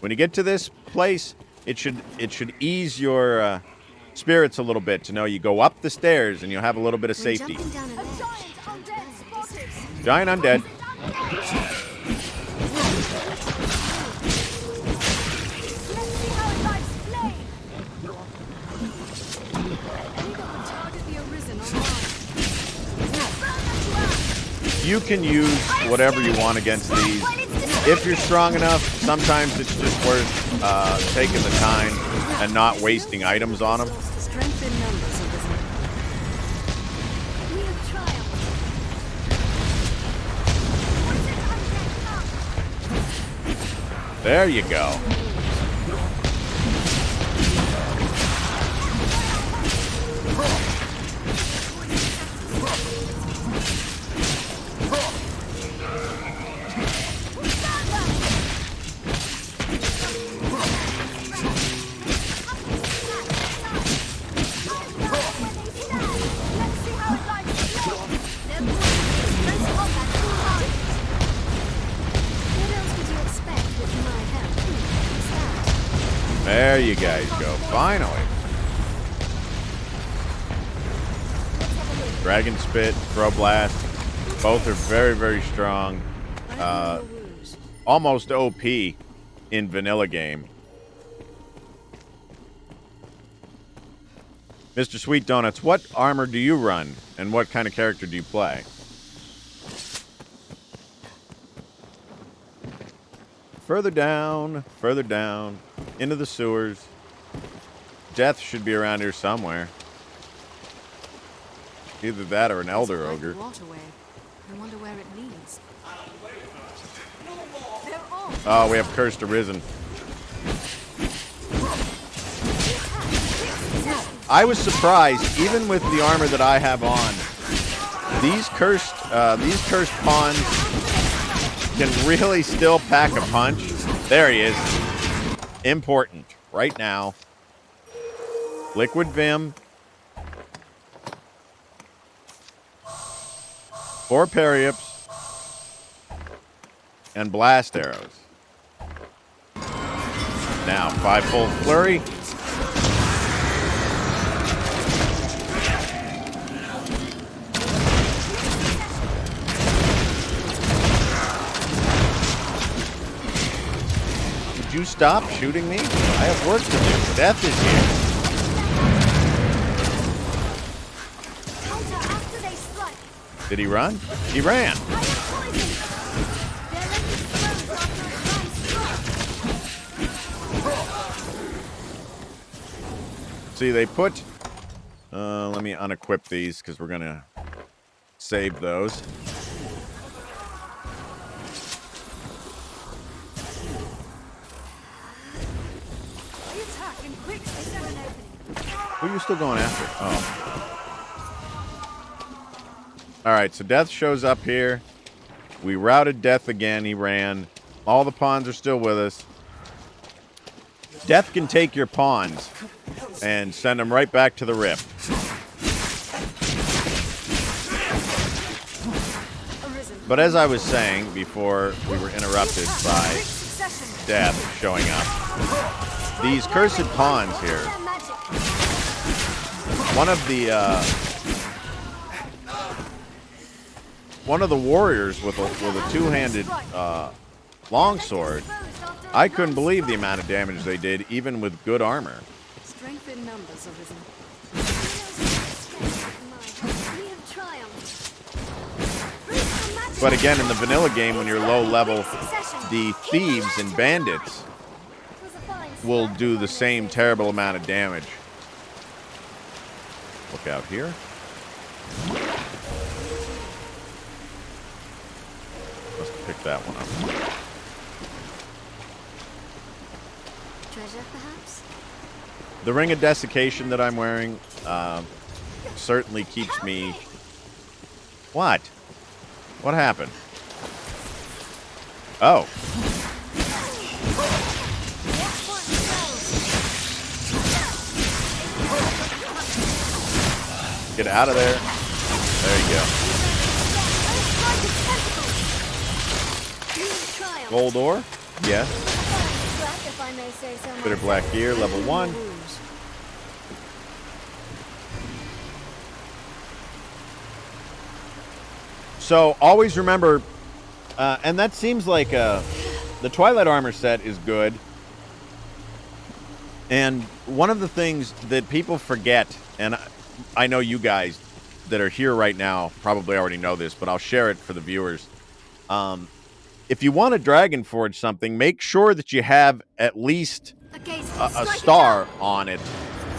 When you get to this place, it should ease your spirits a little bit to know you go up the stairs and you'll have a little bit of safety. Jumping down a ledge. Giant undead spotted. Giant undead. Let's see how it likes flame. Any that would target the Arisen online. You can use whatever you want against these. If you're strong enough, sometimes it's just worth taking the time and not wasting items on them. Strength in numbers, Arisen. We have triumphed. There you go. What else would you expect with my help? What's that? There you guys go. Finally. Dragon Spit, Throw Blast. Both are very, very strong. Almost OP in vanilla game. Mr. Sweet Donuts, what armor do you run? And what kind of character do you play? Further down, into the sewers. Death should be around here somewhere. Either that or an Elder Ogre. Waterway. I wonder where it leads. They're on. Oh, we have Cursed Arisen. I was surprised, even with the armor that I have on, these cursed pawns can really still pack a punch. There he is. Important. Right now. Liquid Vim. 4 Periups. And Blast Arrows. Now, 5-fold Flurry. Would you stop shooting me? I have work to do. Death is Counter after they strike. here. Did he run? He ran. I am poisoned. Their end explodes after a nice strike. See, they put... let me unequip these because we're going to save those. Who are you still going after? Oh. Alright, so Death shows up here. We routed Death again. He ran. All the pawns are still with us. Death can take your pawns and send them right back to the rift. But as I was saying before we were interrupted by Death showing up, these cursed pawns here, one of the warriors with a two-handed longsword, I couldn't believe the amount of damage they did, even with good armor. Strength in numbers, Arisen. We have triumphed. But again, in the vanilla game, when you're low level, the thieves and bandits will do the same terrible amount of damage. Look out here. Let's pick that one up. Treasure, perhaps? The ring of desiccation that I'm wearing certainly keeps me... What? What happened? Oh. Get out of there. There you go. Gold ore? Yes. If I may say so myself. Bitterblack gear, level 1. So always remember, and that seems like the Twilight armor set is good. And one of the things that people forget, and I know you guys that are here right now probably already know this, but I'll share it for the viewers. If you want to Dragon Forge something, make sure that you have at least a star on it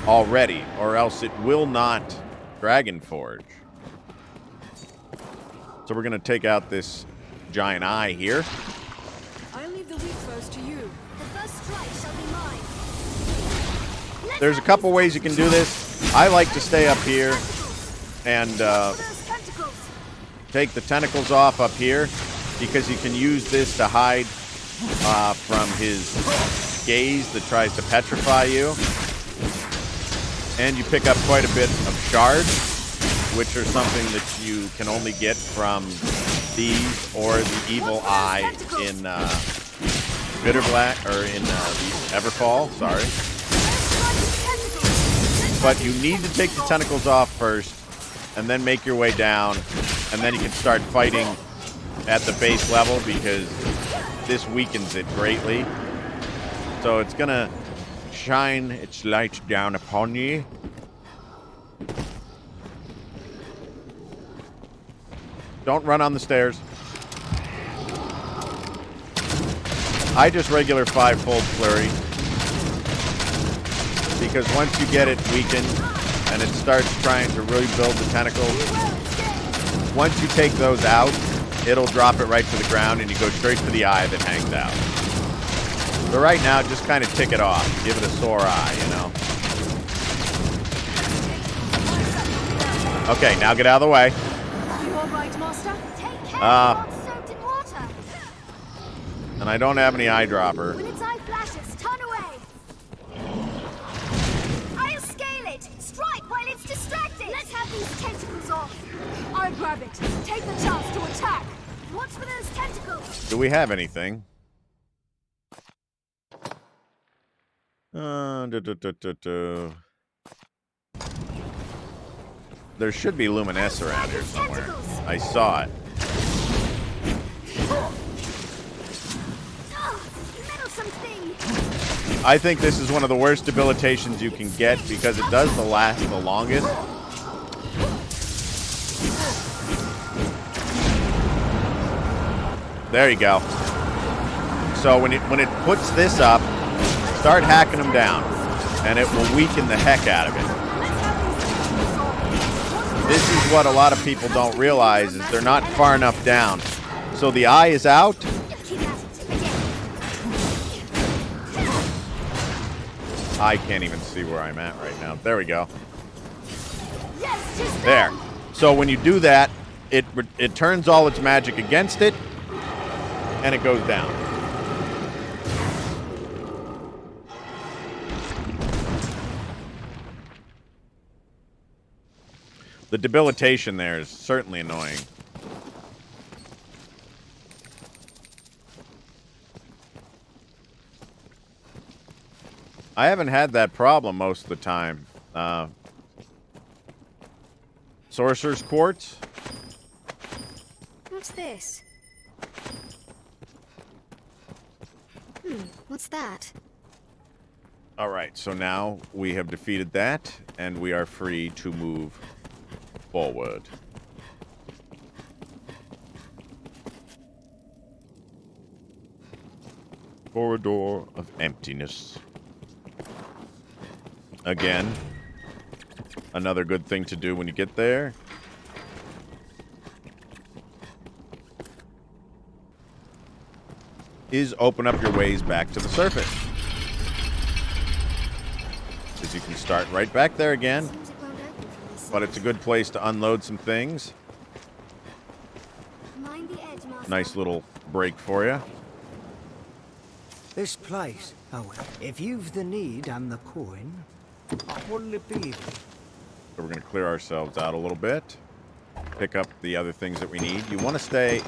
already, or else it will not Dragon Forge. So we're going to take out this giant eye here. I'll leave the wheat throws to you. The first strike shall be mine. There's a couple ways you can do this. I like to stay up here and take the tentacles off up here, because you can use this to hide from his gaze that tries to petrify you. And you pick up quite a bit of shards, which are something that you can only get from these or the evil eye in Bitterblack, or in Everfall, sorry. But you need to take the tentacles off first, and then make your way down, and then you can start fighting at the base level, because this weakens it greatly. So it's gonna shine its light down upon you. Don't run on the stairs. I just regular 5-fold flurry, because once you get it weakened and it starts trying to rebuild the tentacles, once you take those out, it'll drop it right to the ground and you go straight for the eye that hangs out. But right now, just kind of tick it off. Give it a sore eye, you know. Okay, now get out of the way. You all right, Master? Take care of what's soaked in water. And I don't have any eyedropper. When its eye flashes, turn away. I'll scale it. Strike while it's distracted. Let's have these tentacles off. I'll grab it. Take the chance to attack. Watch for those tentacles. Do we have anything? There should be Luminesce around here somewhere. I saw it. Meddlesome thing. I think this is one of the worst debilitations you can get, because it does last the longest. There you go. So when it puts this up, start hacking them down, and it will weaken the heck out of it. This is what a lot of people don't realize, is they're not far enough down. So the eye is out. I can't even see where I'm at right now. There we go. There. So when you do that, it turns all its magic against it, and it goes down. The debilitation there is certainly annoying. I haven't had that problem most of the time. Sorcerer's Quartz? What's this? What's that? Alright, so now we have defeated that, and we are free to move forward. Corridor of emptiness. Again, another good thing to do when you get there is open up your ways back to the surface. As you can start right back there again. Seems it won't open from this But it's a good place to unload some things. side. Mind the edge, Master. Nice little break for you. This place, however, if you've the need and the coin, what'll it be then? So we're going to clear ourselves out a little bit. Pick up the other things that we need. You want to stay...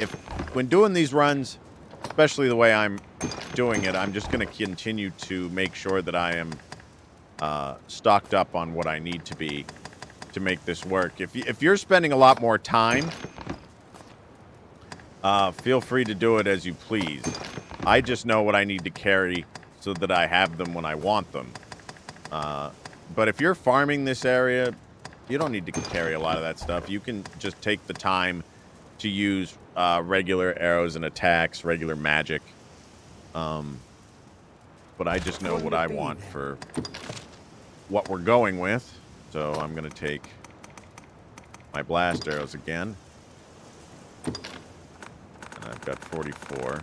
When doing these runs, especially the way I'm doing it, I'm just going to continue to make sure that I am stocked up on what I need to be to make this work. If you're spending a lot more time, feel free to do it as you please. I just know what I need to carry so that I have them when I want them. But if you're farming this area, you don't need to carry a lot of that stuff. You can just take the time to use regular arrows and attacks, regular magic. But I just know what I want for what we're going with. So I'm going to take my blast arrows again. And I've got 44.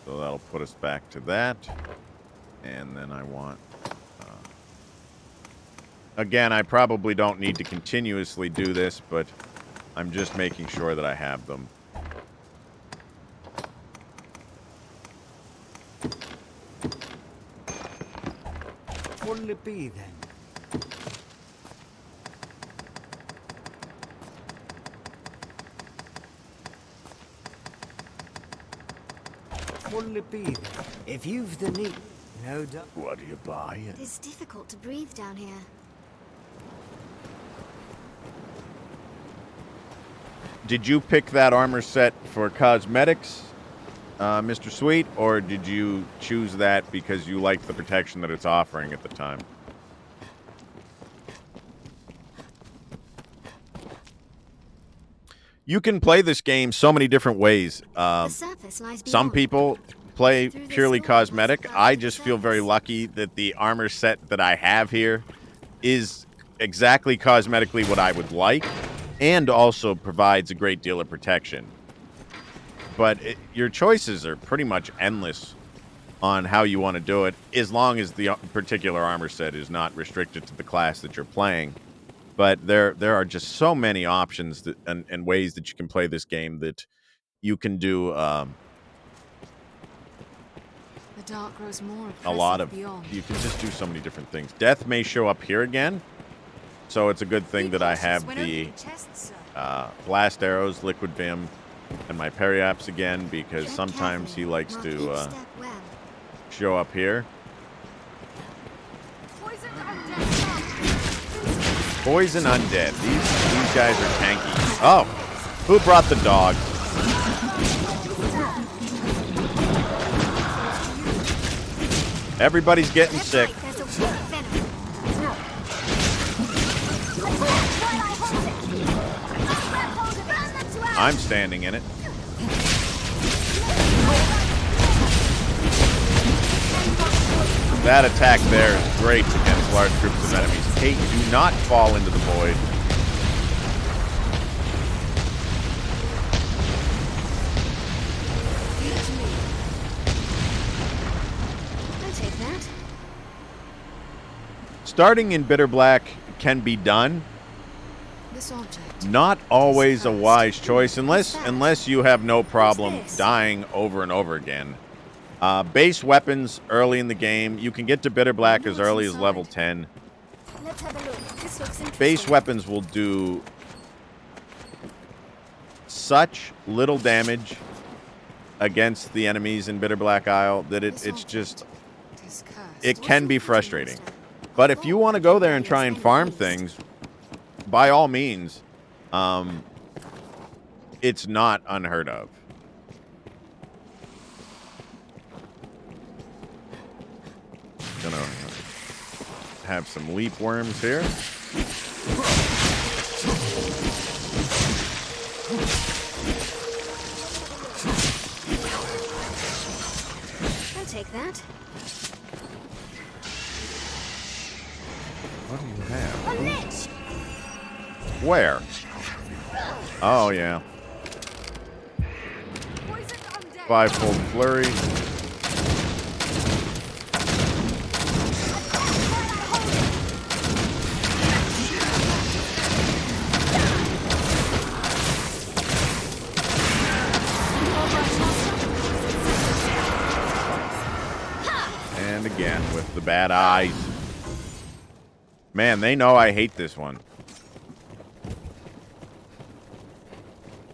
So that'll put us back to that. And then I want... again, I probably don't need to continuously do this, but I'm just making sure that I have them. What'll it be then? What'll it be then? If you've the need, no doubt. What do you buy? It is difficult to breathe down here. Did you pick that armor set for cosmetics, Mr. Sweet, or did you choose that because you liked the protection that it's offering at the time? You can play this game so many different ways. The surface lies Some beyond. people play Through this purely door, cosmetic. must I guide just the feel very surface. lucky that the armor set that I have here is exactly cosmetically what I would like, and also provides a great deal of protection. But your choices are pretty much endless on how you want to do it, as long as the particular armor set is not restricted to the class that you're playing. But there are just so many options that, and ways that you can play this game that you can do The dark grows more a lot oppressive of... beyond. You can just do so many different things. Death may show up here again, so it's a good thing that I have the blast arrows, liquid vim, and my periaps again, because Tread sometimes he carefully, likes mark to each step well. show up here. Poison undead. These guys are tanky. Oh, who brought the dog? Everybody's getting That's sick. right, there's a weak venom. I'm standing in it. That attack there is great against large groups of enemies. Kate, do not fall into the void. I'll take that. Starting in Bitterblack can be done. This object. Not always a wise choice, unless you have no problem dying over and over again. Base weapons early in the game. You can get to Bitterblack as early as level 10. Let's have a look. This looks interesting. Base weapons will do such little damage against the enemies in Bitterblack Isle that it's just... Tis cursed. It can be frustrating. But if you want to go there and try and farm things, by all means, it's not unheard of. Gonna have some leap worms here. I'll take that. What do you have? A lich! Where? Oh, yeah. 5-fold flurry. And again with the bad eyes. Man, they know I hate this one.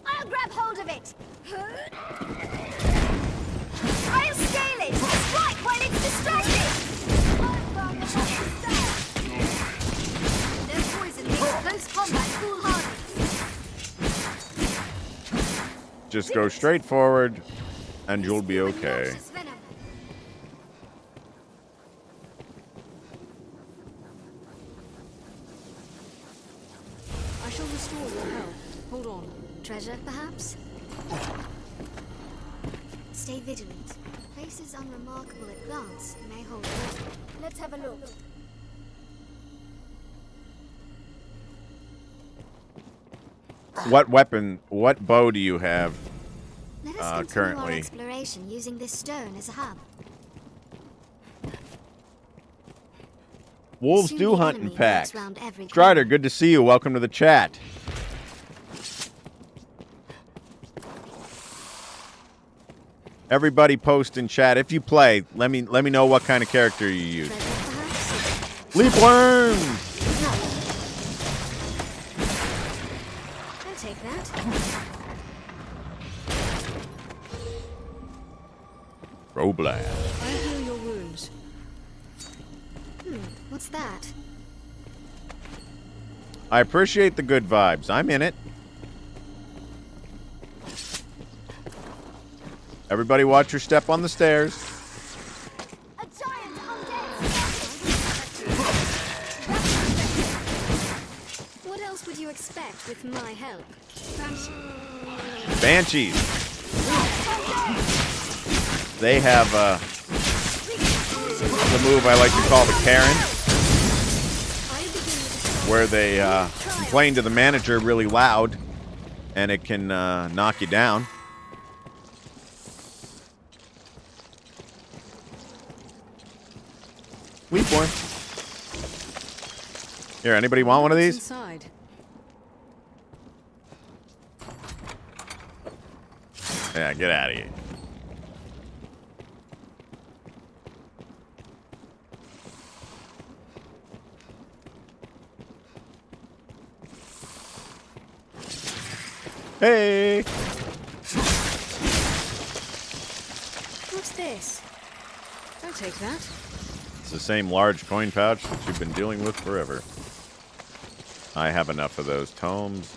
I'll grab hold of it. I'll scale it. Strike while it's distracted. No poison makes close combat foolhardy. Just go straight forward, and you'll be okay. Noxious venom. I shall restore your health. Hold on. Treasure, perhaps? Stay vigilant. Places unremarkable at glance may hold treasure. Let's have a look. What weapon, what bow do you have Let us continue currently? our exploration using this stone as a hub. Wolves Soon do the hunt in enemy packs. lurks round every Strider, corner. good to see you. Welcome to the chat. Everybody post in chat. If you play, let me know what kind of character you use. Treasure, perhaps? Leap worm! No. I'll take that. Throw blast. I heal your wounds. What's that? I appreciate the good vibes. I'm in it. Everybody watch your step on the stairs. A giant undead. What else would you expect with my help? Banshees. They have the move I like to call the Karen, where they complain to the manager really loud, and it can knock you down. Leap one. Here, anybody want one of What's these? inside? Yeah, get out of here. Hey! What's this? Don't take that. It's the same large coin pouch that you've been dealing with forever. I have enough of those tomes.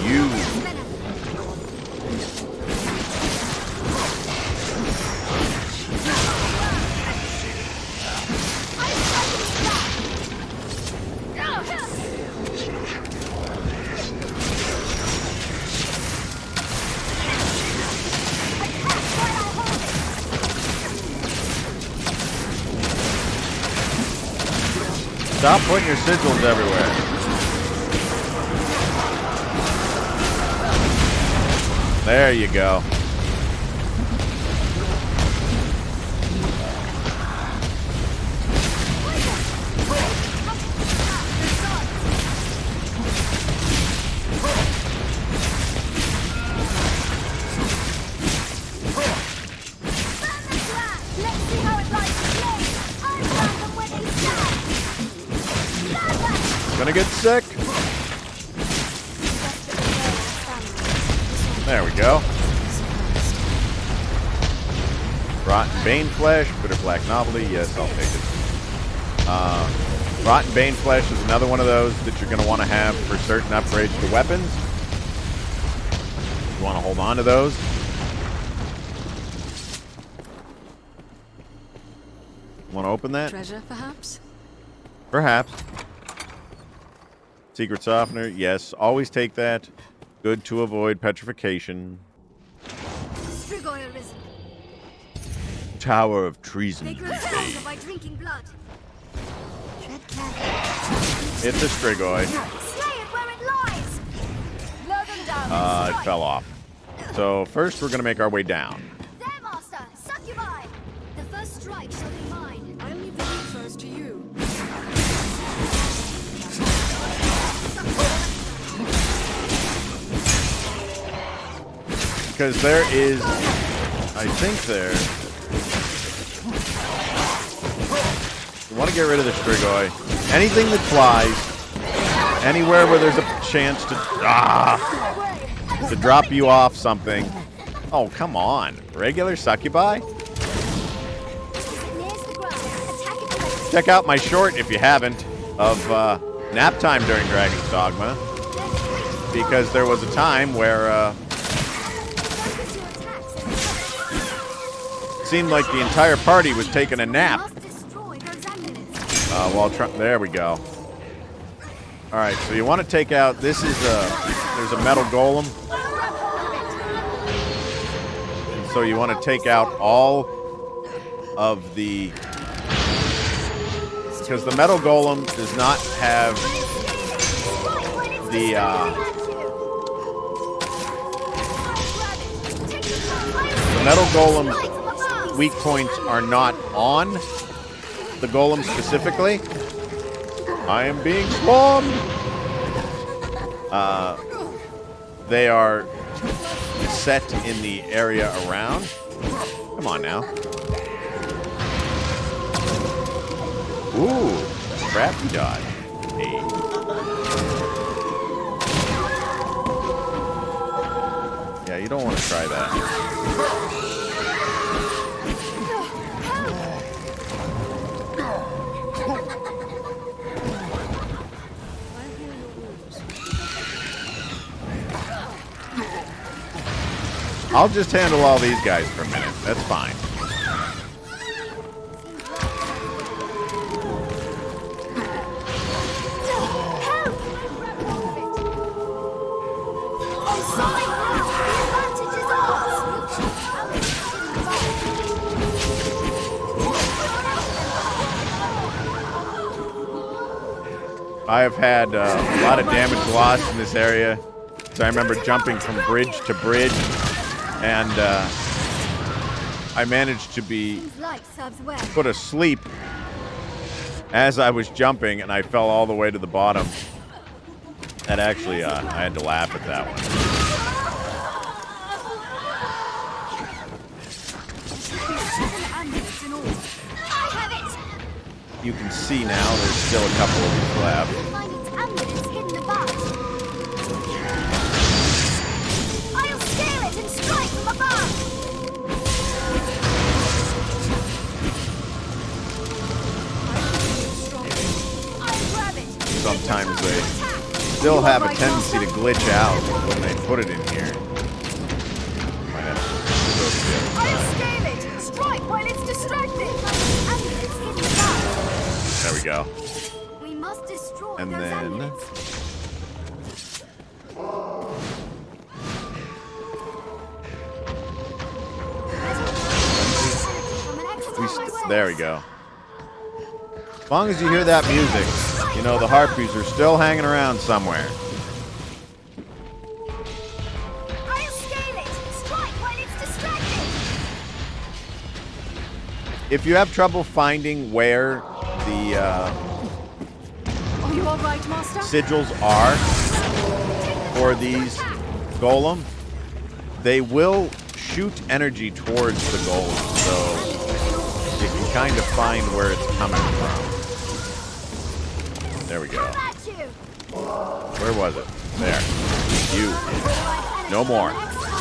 You. Stop putting your sigils everywhere. There you go. Gonna get sick. There we go. Rotten Bane Flesh, Bitterblack Novelty. Yes, I'll take it. Rotten Bane Flesh is another one of those that you're going to want to have for certain upgrades to weapons. You want to hold on to those. Want to open that? Treasure, perhaps? Perhaps. Secret Softener. Yes, always take that. Good to avoid petrification. Tower of Treason They grow these stronger days. by drinking blood. Tread carefully. It's a Strigoi. Slay it where it lies. Blow them down. It fell off. So first we're going to make our way down. There, master. Succubi. The first strike shall be mine. I'll leave the first to you. Because there is, I think there, you want to get rid of the Strigoi. Anything that flies, anywhere where there's a chance to drop you off something. Oh, come on. Regular Succubi? Nears the ground. Attack it with Check out my short, if you haven't, of nap time during Dragon's Dogma. Because there was a time where focus your attacks and it seemed like the entire party was taking a nap. must destroy those amulets. There we go. All right, so you want to take out, this is there's a metal golem. And so you want to take out all of the, because the metal golem does not have the, the metal golem's weak points are not on the golem specifically. I am being swarmed. They are set in the area around. Come on now. Ooh, crafty dodge. Hey. Yeah, you don't want to try that. I'll just handle all these guys for a minute. That's fine. I have had a lot of damage lost in this area. So I remember jumping from bridge to bridge, and I managed to be put asleep as I was jumping, and I fell all the way to the bottom. And actually, I had to laugh at that one. You can see now there's still a couple of these left. I'll scale it and strike from above. I'll grab it. Sometimes they still have a tendency to glitch out when they put it in here. Might have to go to the other I'll side. scale it. Strike while it's distracted. Amulets in the back. There we go. We must destroy And those then- amulets. There we go. As long as you hear that music, you know the harpies are still hanging around somewhere. I'll scale it. Strike while it's distracted. If you have trouble finding where the Are you all right, Master? sigils are for these golem, they will shoot energy towards the golem, so you can kind of find where it's coming from. There we go. At you. Where was it? There. You. No more.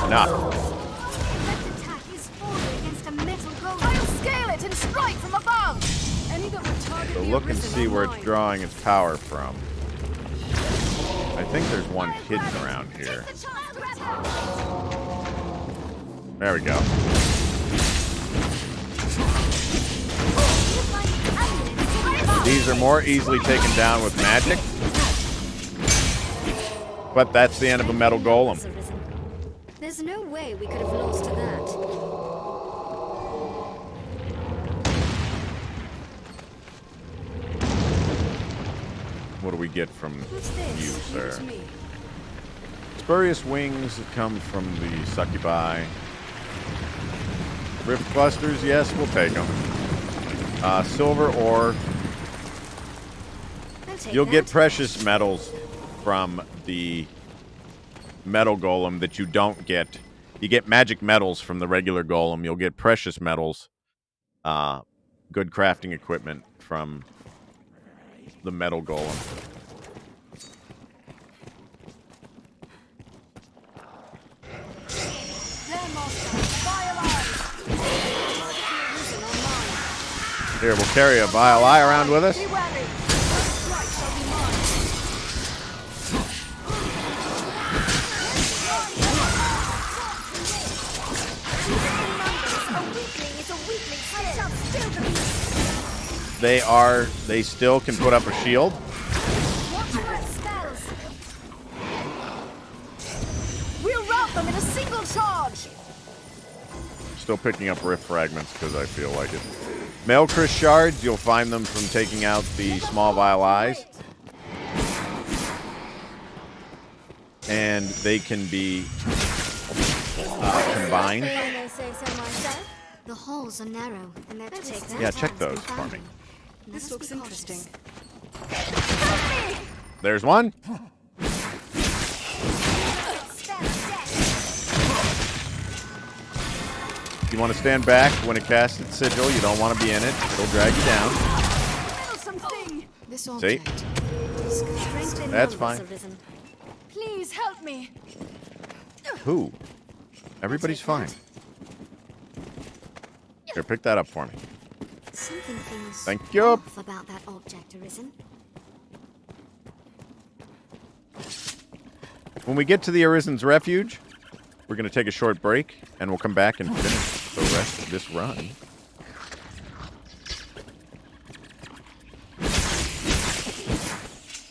Enough. That attack is forward against a metal golem. I'll scale it and strike from above. Any that would target So the look and Arisen see are where it's mine. drawing its power from. I think there's one hidden around here. The chance grab her. There we go. These are more easily taken down with magic. But that's the end of a metal golem. Arisen. There's no way we could have lost to that. what do we get from What's this? you, Leave it sir? to me. Spurious wings that come from the succubi. Rift clusters, yes, we'll take them. Silver ore. I'll take You'll get that. precious metals from the metal golem that you don't get. You get magic metals from the regular golem. You'll get precious metals. Good crafting equipment from the metal golem. There, master. Fire Arisen online. Here, we'll carry a vile eye around with us. Be wary. First strike shall be mine. A weakling is a weakling. I shall still the beast. They still can put up a shield. Watch for its spells. We'll rout them in a single charge. Still picking up rift fragments because I feel like it. Maelchris shards, you'll find them from taking out the small vile eyes. And they can be combined. I may say so myself. The holes are narrow, and they're twisted. Yeah, check those for me. This looks interesting. There's one. You want to stand back when it casts its sigil. You don't want to be in it. It'll drag you down. Something. This See? object. Strength in That's numbers, fine. Arisen. Please help me. Who? Everybody's fine. Here, pick that up for me. Something feels Thank you. off about that object, Arisen. When we get to the Arisen's Refuge, we're going to take a short break, and we'll come back and finish the rest of this run.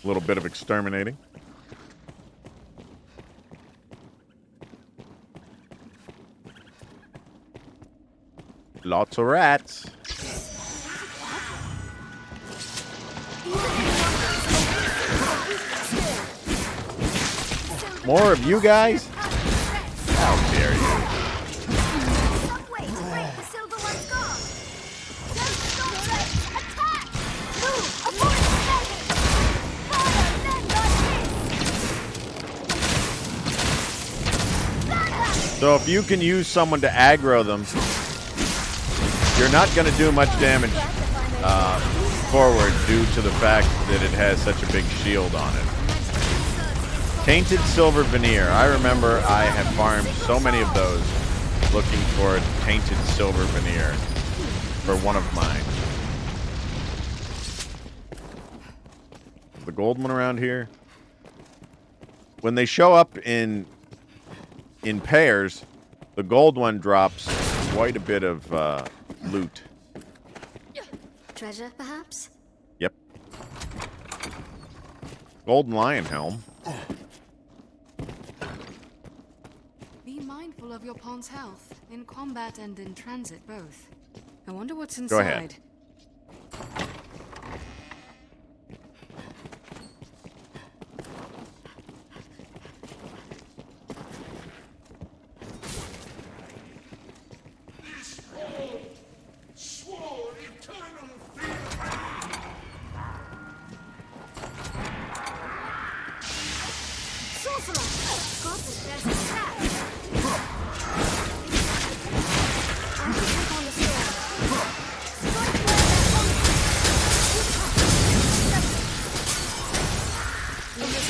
A little bit of exterminating. Lots of rats. More of you guys? How dare you? Some way to break the silver one's guard. Don't stop them. Attack! Move! Avoid snapping! Fire men like this! So if you can use someone to aggro them, you're not going to do much damage forward due to the fact that it has such a big shield on it. Tainted silver veneer. I remember I had farmed so many of those looking for a tainted silver veneer for one of mine. Is the gold one around here? When they show up in pairs, the gold one drops quite a bit of loot. Treasure, perhaps? Yep. Golden lion helm. Be mindful of your pawn's health, in combat and in transit both. I wonder what's inside. Go ahead.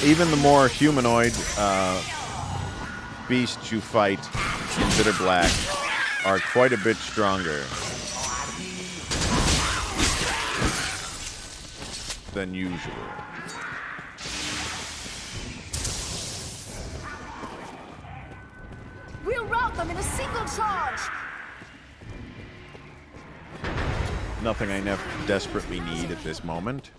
Even the more humanoid beasts you fight in Bitterblack are quite a bit stronger than usual. We'll rout them in a single charge. Nothing I desperately need at this moment.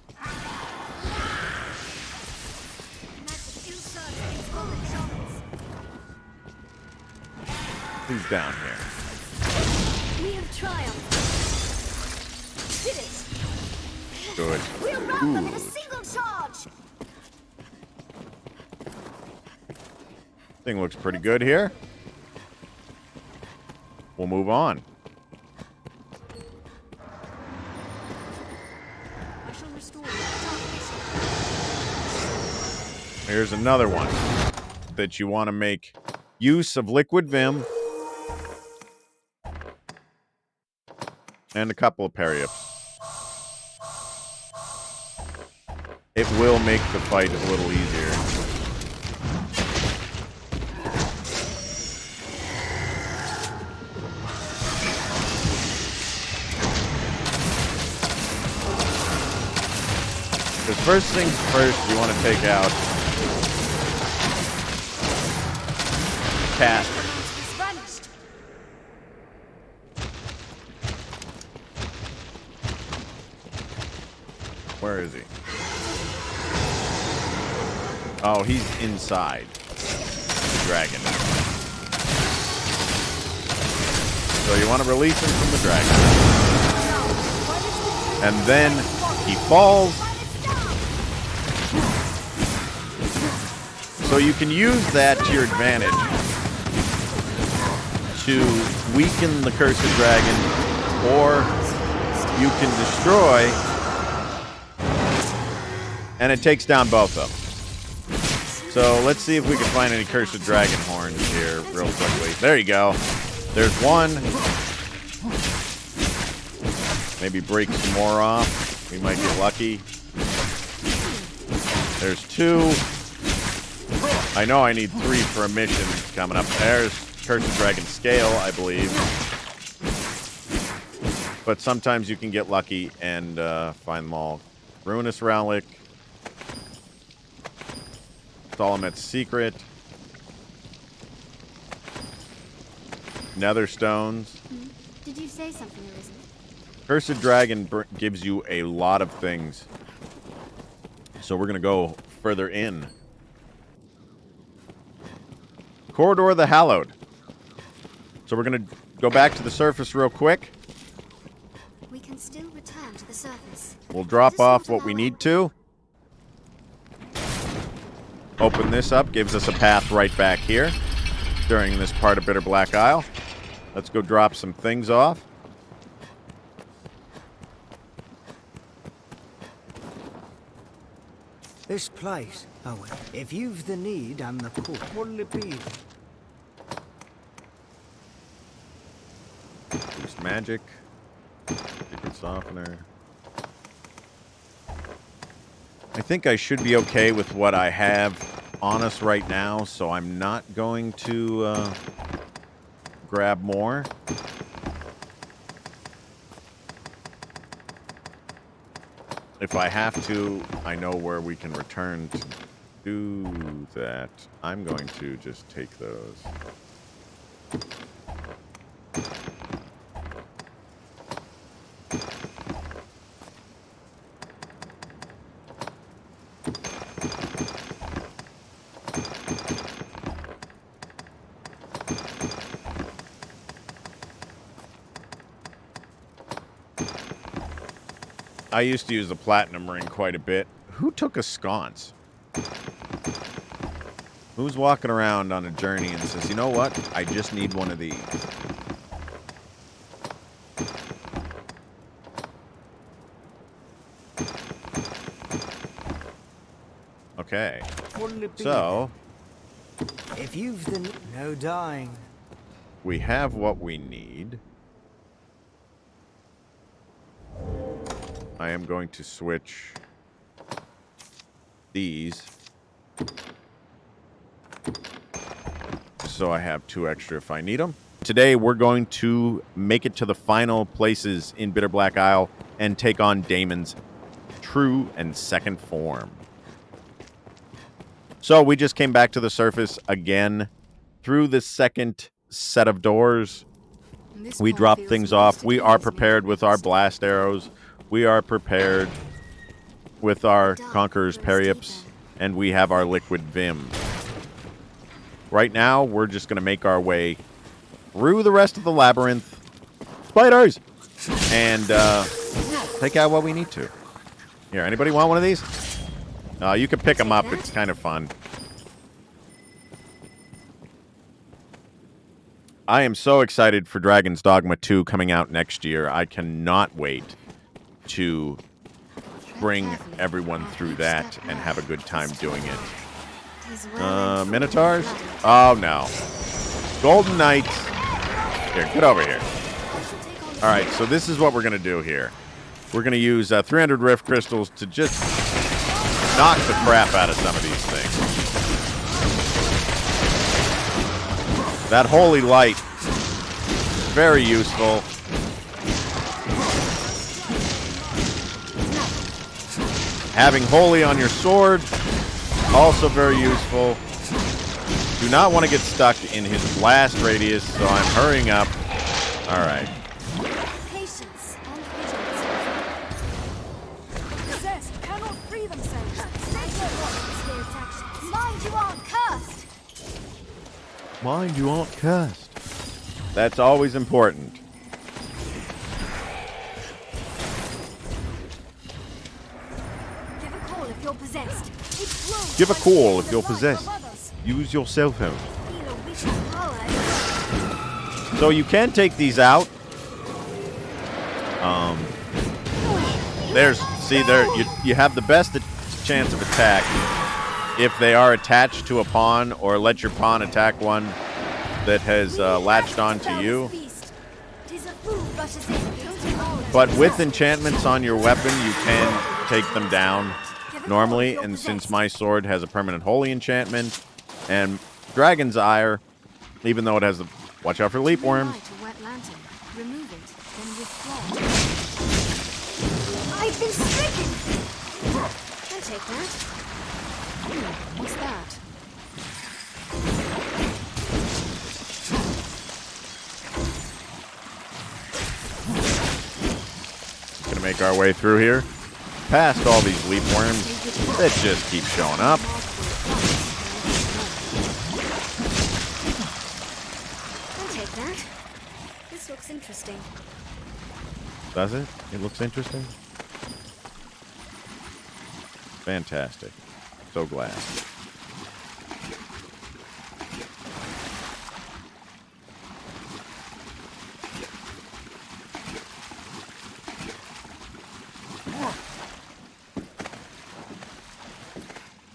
Who's down here? We have triumphed. Did it. Good. We'll rout them in a Good. single Full charge! Thing looks pretty good here. We'll move on. I shall restore Here's another one that you want to make use of liquid vim and a couple of parry-ups. It will make the fight a little easier. Because first things first, you want to take out Casper. Has vanished. Where is he? Oh, he's inside the dragon. So you want to release him from the dragon. And then he falls. So you can use that to your advantage to weaken the cursed dragon, or you can destroy, and it takes down both of them. So let's see if we can find any cursed dragon horns here real quickly. There you go. There's one. Maybe break some more off. We might get lucky. There's two. I know I need 3 for a mission coming up. There's cursed dragon scale, I believe. But sometimes you can get lucky and find them all. Ruinous relic. Solomet's secret. Nether stones. Did you say something, Arisen? Cursed dragon gives you a lot of things. So we're going to go further in. Corridor of the Hallowed. So we're going to go back to the surface real quick. We can still return to the surface. We'll drop off what we need to. Open this up. Gives us a path right back here during this part of Bitterblack Isle. Let's go drop some things off. This place, oh well, if you've the need and the call, what'll it be? Boost magic. Secret softener. I think I should be okay with what I have on us right now, so I'm not going to grab more. If I have to, I know where we can return to do that. I'm going to just take those. I used to use the platinum ring quite a bit. Who took a sconce? Who's walking around on a journey and says, you know what? I just need one of these. Okay. What'll it be? So, If you've the no dying. we have what we need. I am going to switch these so I have 2 extra if I need them. Today we're going to make it to the final places in Bitterblack Isle and take on Daimon's true and second form. So we just came back to the surface again through the second set of doors. We dropped things off. We are prepared with our blast arrows. We are prepared with our Conqueror's Parry-Ups, and we have our Liquid Vim. Right now, we're just going to make our way through the rest of the labyrinth. Spiders! And take out what we need to. Here, anybody want one of these? You can pick them up. It's kind of fun. I am so excited for Dragon's Dogma 2 coming out next year. I cannot wait to bring everyone through that and have a good time doing it. Minotaurs? Oh, no. Golden Knights. Here, get over here. All right, so this is what we're going to do here. We're going to use 300 Rift Crystals to just knock the crap out of some of these things. That Holy Light, very useful. Having Holy on your sword, also very useful. Do not want to get stuck in his blast radius, so I'm hurrying up. All right. Patience and vigilance. Possessed cannot free themselves. Mind you aren't cursed. Mind you aren't cursed. That's always important. Give a call if you're possessed. It Give a grows call like if you're the love possessed. of others. Use your cell phone. Feel a witch's power. So you can take these out. You have the best chance of attack if they are attached to a pawn, or let your pawn attack one that has latched onto you. But with enchantments on your weapon, you can take them down normally. And since my sword has a permanent holy enchantment, and Dragon's Ire, even though it has the watch out for leap worms. Remove it, then withdraw. I've been stricken. I'll take that. What's that? Gonna make our way through here, past all these leap worms that just keep showing up. I'll take that. This looks interesting. Does it? It looks interesting. Fantastic. So glad.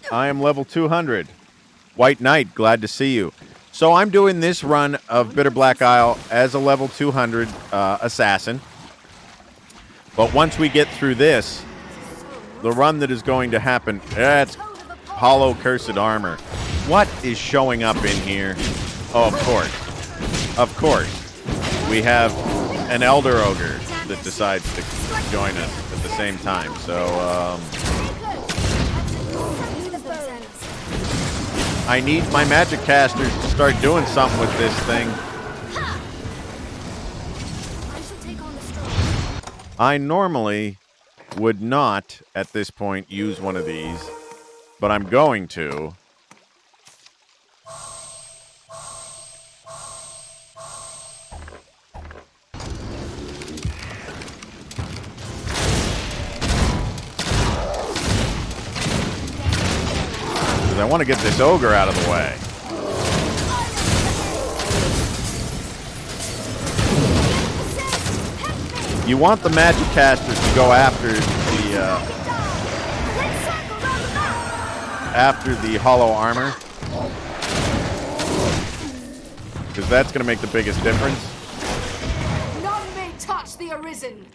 I am level 200. White Knight, glad to see you. So I'm doing this run of Bitterblack Isle as a level 200 assassin. But once we get through this, the run that is going to happen, it's hollow cursed armor. What is showing up in here? Oh, of course. Of course. We have an Elder Ogre that decides to join us at the same time. So, I need my magic casters to start doing something with this thing. I normally would not, at this point, use one of these, but I'm going to. Because I want to get this ogre out of the way. You want the magic casters to go after the hollow armor, because that's going to make the biggest difference. None may touch the Arisen.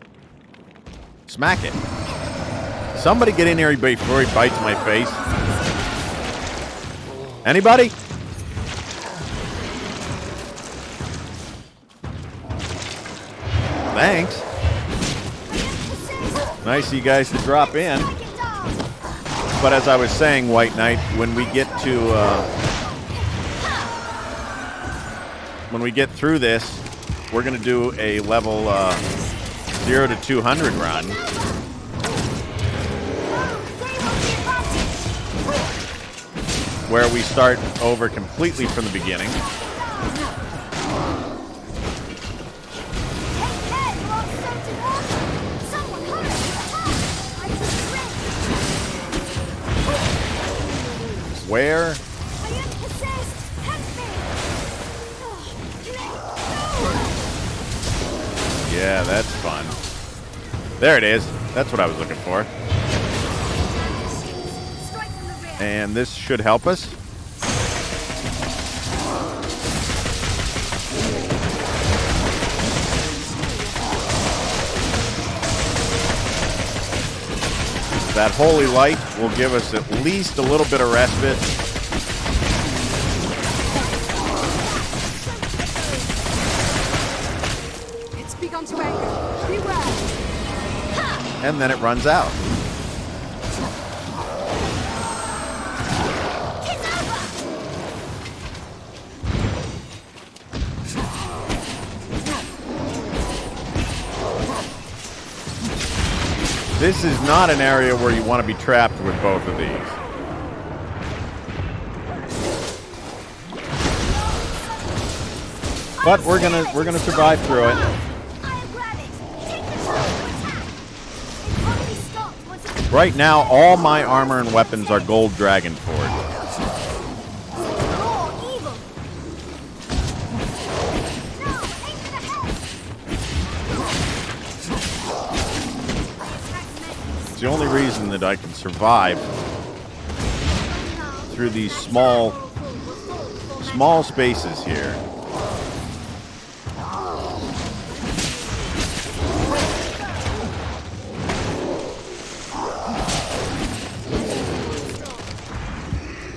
Smack it. Somebody get in here before he bites my face. Anybody? Thanks. Nice of you guys to drop in. But as I was saying, White Knight, when we get through this, we're going to do a level 0 to 200 run. Where we start over completely from the beginning. Where? I am possessed! Help me! Let go! Yeah, that's fun. There it is. That's what I was looking for. Strike from the rear! And this should help us. That holy light will give us at least a little bit of respite. It's begun to anchor. Beware! And then it runs out. This is not an area where you want to be trapped with both of these. But we're gonna survive through it. I'll grab it! Take control to attack! It probably stopped once it Right now, all my armor and weapons are gold dragon forged. more evil! No! Aim for the head! It's the only reason that I can survive through these small spaces here.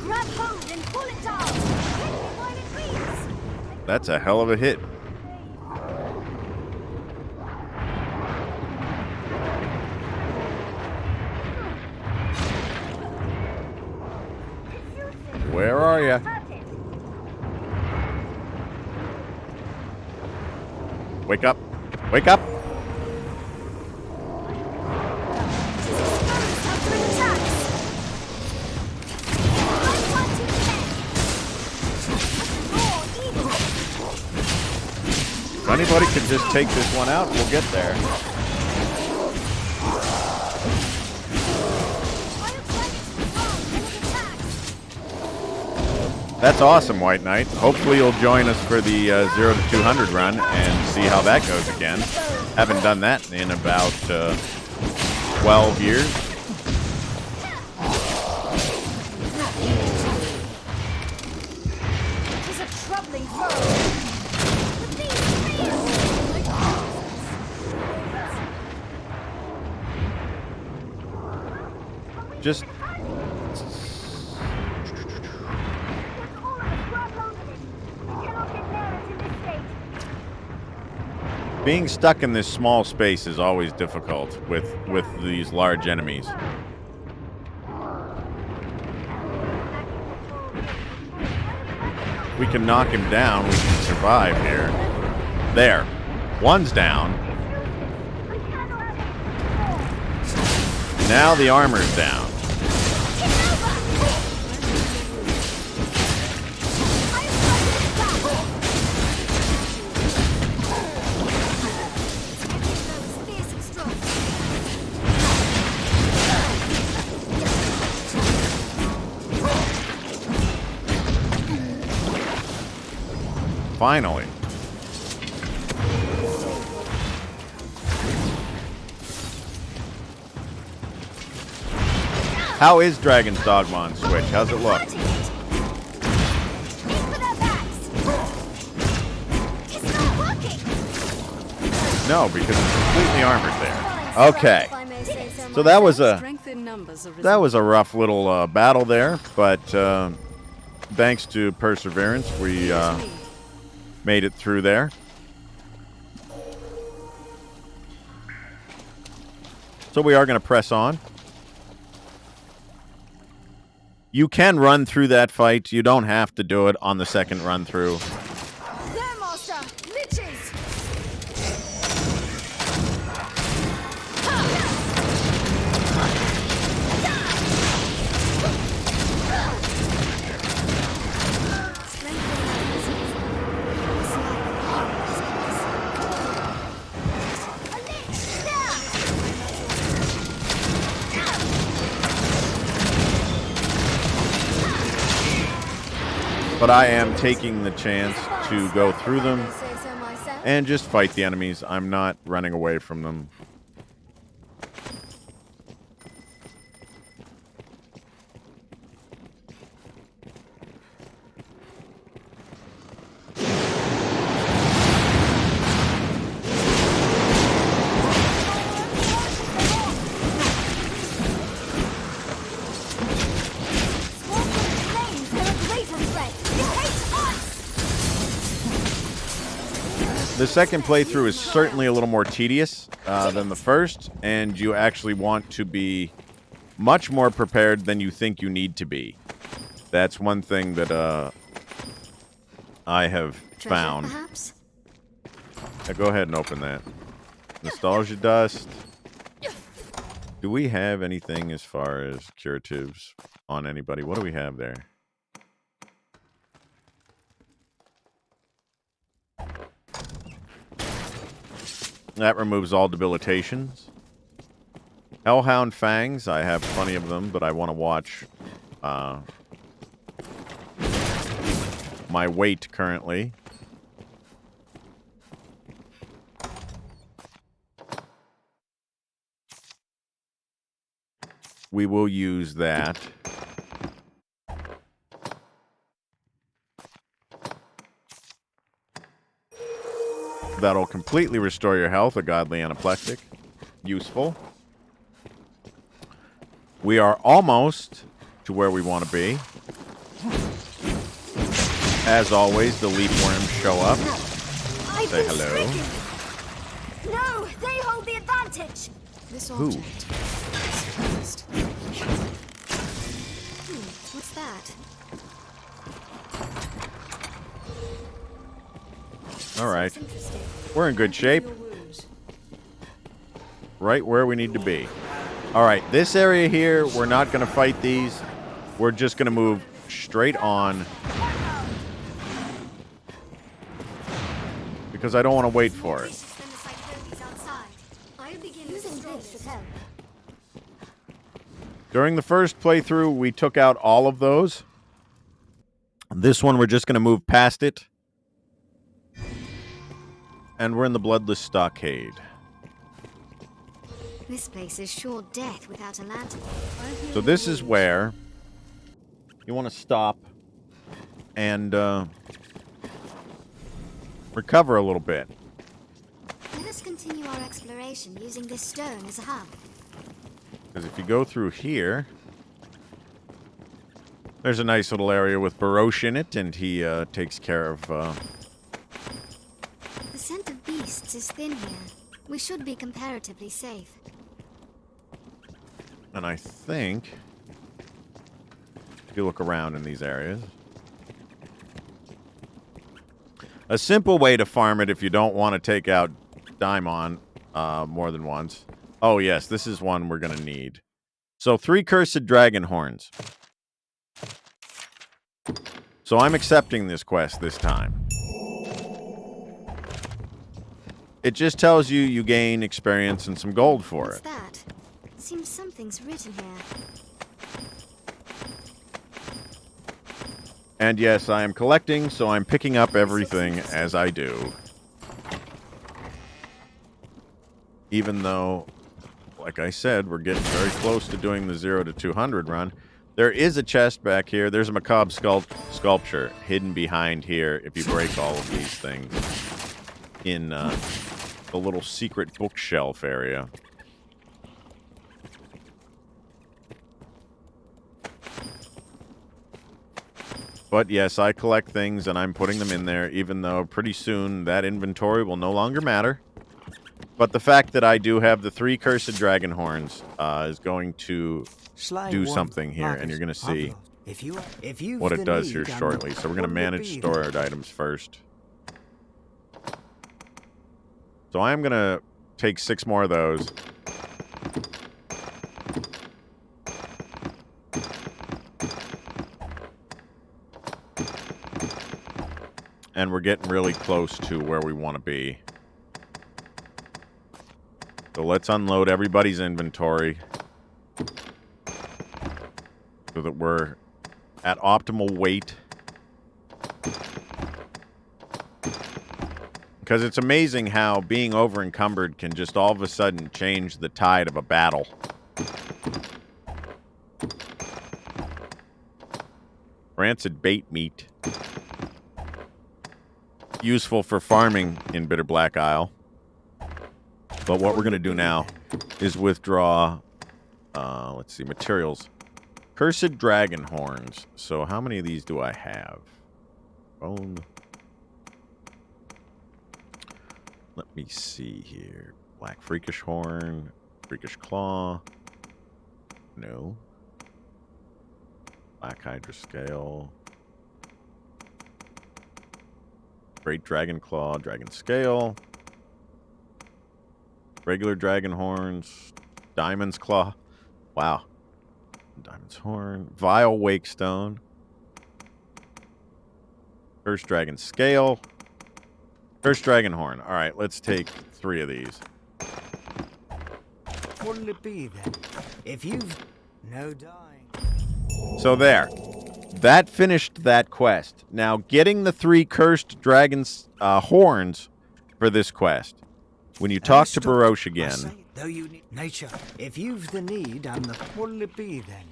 Grab hold and pull it down! Hit me while it breathes! That's a hell of a hit. Where are you? Wake up. Wake up. If anybody could just take this one out, we'll get there. That's awesome, White Knight. Hopefully you'll join us for the 0 to 200 run and see how that goes again. Haven't done that in about 12 years. He's a troubling foe. Just being stuck in this small space is always difficult with these large enemies. We can knock him down, we can survive here. There. One's down. Now the armor's down. Finally. How is Dragon's Dogma on Switch? How's it look? No, because it's completely armored there. Okay. So that was a rough little battle there, but thanks to perseverance, we made it through there. So we are going to press on. You can run through that fight. You don't have to do it on the second run through. There, Master! Liches! But I am taking the chance to go through them I say so myself. and just fight the enemies. I'm not running away from them. Flames, they're a greater threat. You hate us! The second playthrough is certainly a little more tedious than the first, and you actually want to be much more prepared than you think you need to be. That's one thing that I have Treasure, found. perhaps? Go ahead and open that. Nostalgia dust. Do we have anything as far as curatives on anybody? What do we have there? That removes all debilitations. Hellhound fangs. I have plenty of them, but I want to watch my weight currently. We will use that. That'll completely restore your health, a godly anaplectic. Useful. We are almost to where we want to be. As always, the leaf worms show up. I've Say been hello. stricken. No, they hold the advantage. This Who? object is cursed. What's that? All right. That's interesting. We're in good shape. Right where we need to be. All right, this area here, we're not going to fight these. We're just going to move straight on. Because I don't want to wait for it. Vicious than the cyclones outside. I'll begin with Using the this should help. During the first playthrough, we took out all of those. This one, we're just going to move past it. And we're in the Bloodless Stockade. This place is sure death without a lantern. So this is where you want to stop and recover a little bit. Let us continue our exploration using this stone as a hub. Because if you go through here, there's a nice little area with Baroche in it, and he takes care of... The scent of beasts is thin here. We should be comparatively safe. And I think... if you look around in these areas... a simple way to farm it if you don't want to take out Daimon more than once. Oh, yes, this is one we're going to need. So, 3 cursed dragon horns. So, I'm accepting this quest this time. It just tells you you gain experience and some gold for What's it. that? Seems something's written here. And yes, I am collecting, so I'm picking up everything as I do. Even though, like I said, we're getting very close to doing the 0 to 200 run. There is a chest back here. There's a macabre sculpture hidden behind here if you break all of these things in the little secret bookshelf area. But yes, I collect things and I'm putting them in there, even though pretty soon that inventory will no longer matter. But the fact that I do have the 3 cursed dragon horns is going to do something here, and you're going to see what it does here shortly. So we're going to manage stored items first. So I'm going to take 6 more of those. And we're getting really close to where we want to be. So let's unload everybody's inventory so that we're at optimal weight. Because it's amazing how being over-encumbered can just all of a sudden change the tide of a battle. Rancid bait meat. Useful for farming in Bitterblack Isle. But what we're going to do now is withdraw, let's see, materials. Cursed dragon horns. So how many of these do I have? Bone. Let me see here. Black freakish horn. Freakish claw. No. Black hydra scale. Great dragon claw. Dragon scale. Regular dragon horns. Diamond's claw. Wow. Diamond's horn. Vile wake stone. First dragon scale. First dragon horn. All right, let's take 3 of these. What'll it be then? If you've no dying. So there. That finished that quest. Now, getting the 3 cursed dragon's horns for this quest. When you talk to Baroche again. Though you need nature. If you've the need and the what'll it be then?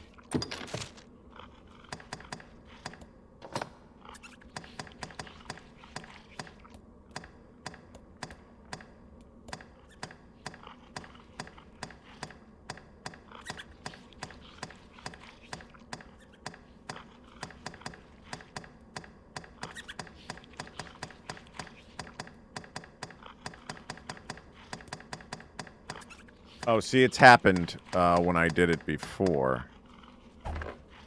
Oh, see, it's happened when I did it before.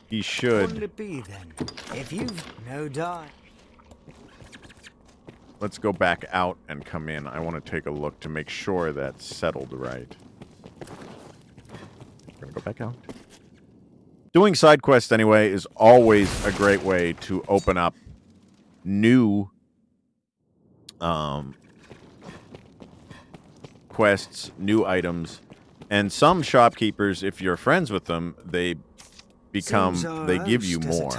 He should. What'll it be then? If you've no die. Let's go back out and come in. I want to take a look to make sure that's settled right. We're going to go back out. Doing side quests anyway is always a great way to open up new quests, new items. And some shopkeepers, if you're friends with them, they give you more.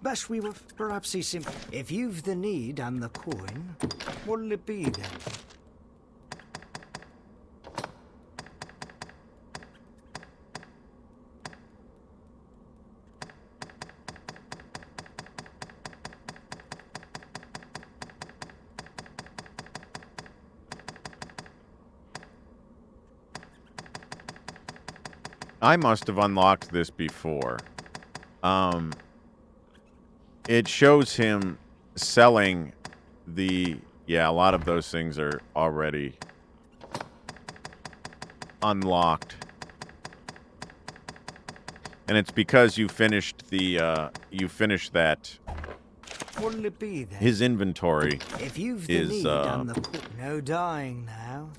Best we were perhaps see simple. If you've the need and the coin, what'll it be then? I must have unlocked this before. It shows him selling the... Yeah, a lot of those things are already unlocked. And it's because you finished the, you finished that... What'll it be then? His inventory if you've the is, need and the no dying now.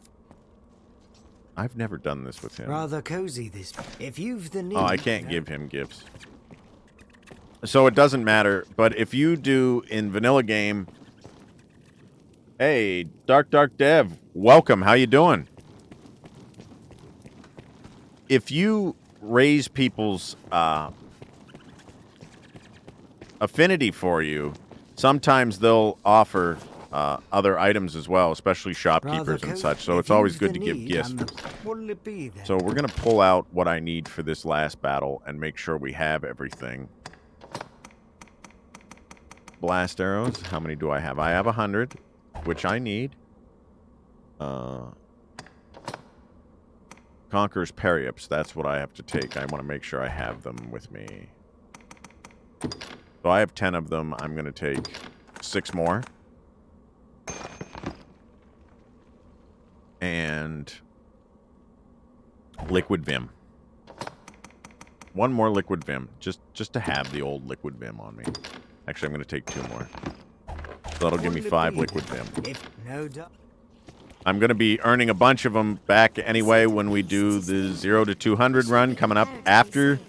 I've never done this with him. Rather cozy this. If you've the need. Oh, I can't give him gifts. So it doesn't matter. But if you do in vanilla game, hey, Dark Dev, welcome. How you doing? If you raise people's affinity for you, sometimes they'll offer other items as well, especially shopkeepers and such. So it's always good to give gifts. What'll it be then? So we're going to pull out what I need for this last battle and make sure we have everything. Blast arrows. How many do I have? I have 100, which I need. Conqueror's Periups. That's what I have to take. I want to make sure I have them with me. So I have 10 of them. I'm going to take 6 more. And liquid vim. 1 more liquid vim, just to have the old liquid vim on me. Actually, I'm going to take 2 more. So that'll give me 5 liquid vim. I'm going to be earning a bunch of them back anyway when we do the 0 to 200 run coming up after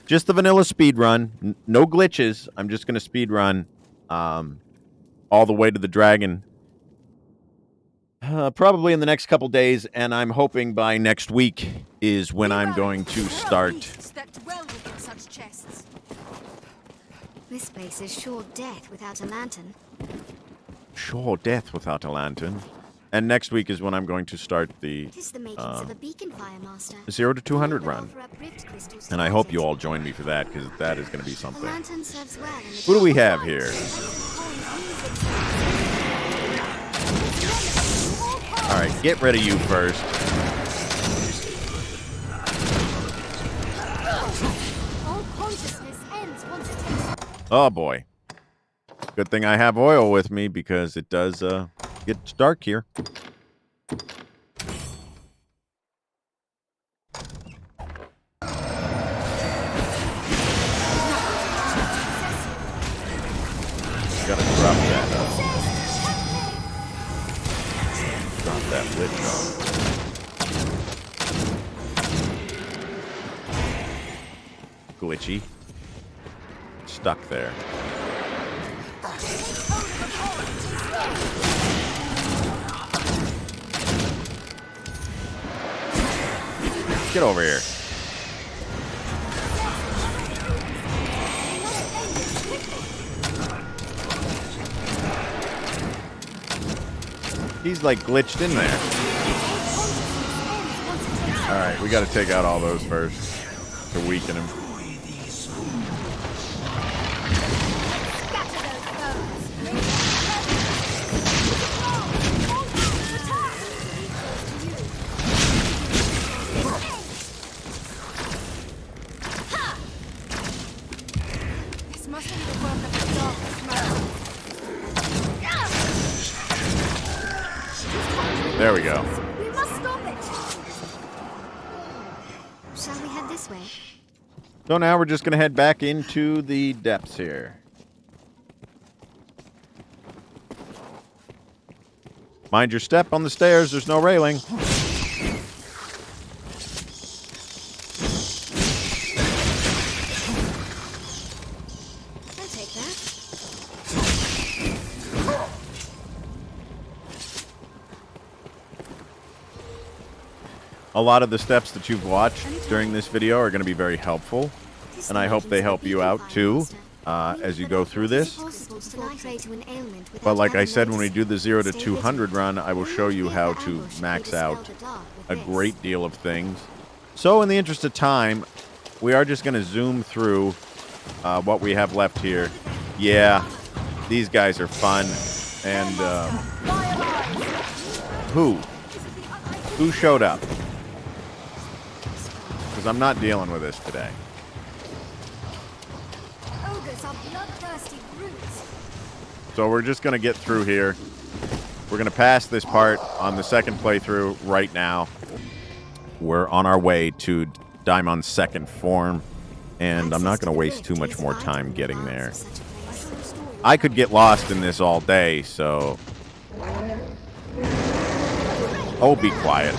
just the vanilla speed run. No glitches. I'm just going to speed run all the way to the dragon. Probably in the next couple days, and I'm hoping by next week is when I'm going to start. This place is sure death without a lantern. Sure death without a lantern. And next week is when I'm going to start the It is the makings of a beacon fire, Master. 0 to 200 We will run. offer up rift crystals to And I light hope it. you all join me for that, because that is going to be A something. lantern serves well in the Who do we dark. have here? Alright, get rid of you first. All consciousness ends once it takes. Oh boy. Good thing I have oil with me, because it does get dark here. Gotta drop that. Drop that witch off. Glitchy. Stuck there. Get over here. He's like glitched in there. Alright, we gotta take out all those first to weaken him. This mustn't be the work of the darkness, There we go. We must stop it. Shall we head this way? So now we're just gonna head back into the depths here. Mind your step on the stairs, there's no railing. I'll take that. A lot of the steps that you've watched during this video are going to be very helpful, and I hope they help you out too as you go through this. But like I said, when we do the 0 to 200 run, I will show you how to max out a great deal of things. So in the interest of time, we are just going to zoom through what we have left here. Yeah, these guys are fun. And who showed up? Because I'm not dealing with this today. Ogres are bloodthirsty brutes. So we're just going to get through here. We're going to pass this part on the second playthrough right now. We're on our way to Daimon's second form, and I'm not going to waste too much more time getting there. I could get lost in this all day, so... Oh, be quiet.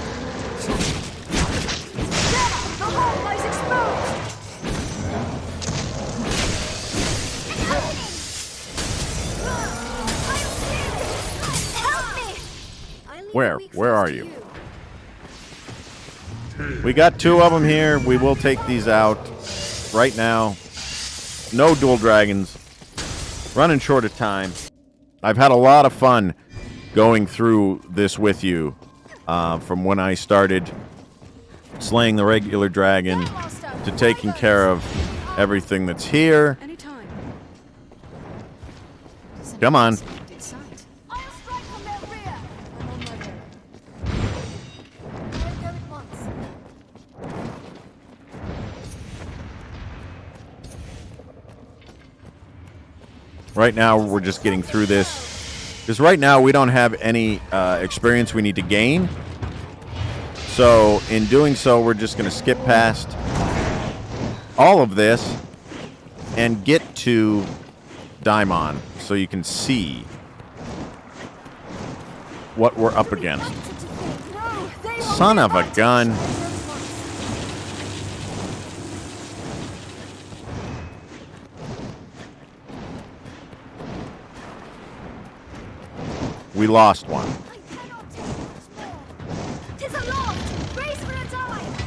Where are you? We got 2 of them here. We will take these out right now. No dual dragons. Running short of time. I've had a lot of fun going through this with you from when I started slaying the regular dragon to taking care of everything that's here. Anytime. Come on. I'll strike from their rear. I'm on my way. I'll go at once. Right now, we're just getting through this. Because right now, we don't have any experience we need to gain. So, in doing so, we're just going to skip past all of this and get to Daimon so you can see what we're up against. No, they will Son of a gun. We lost one. I cannot take much more. 'Tis aloft! Race for a dive!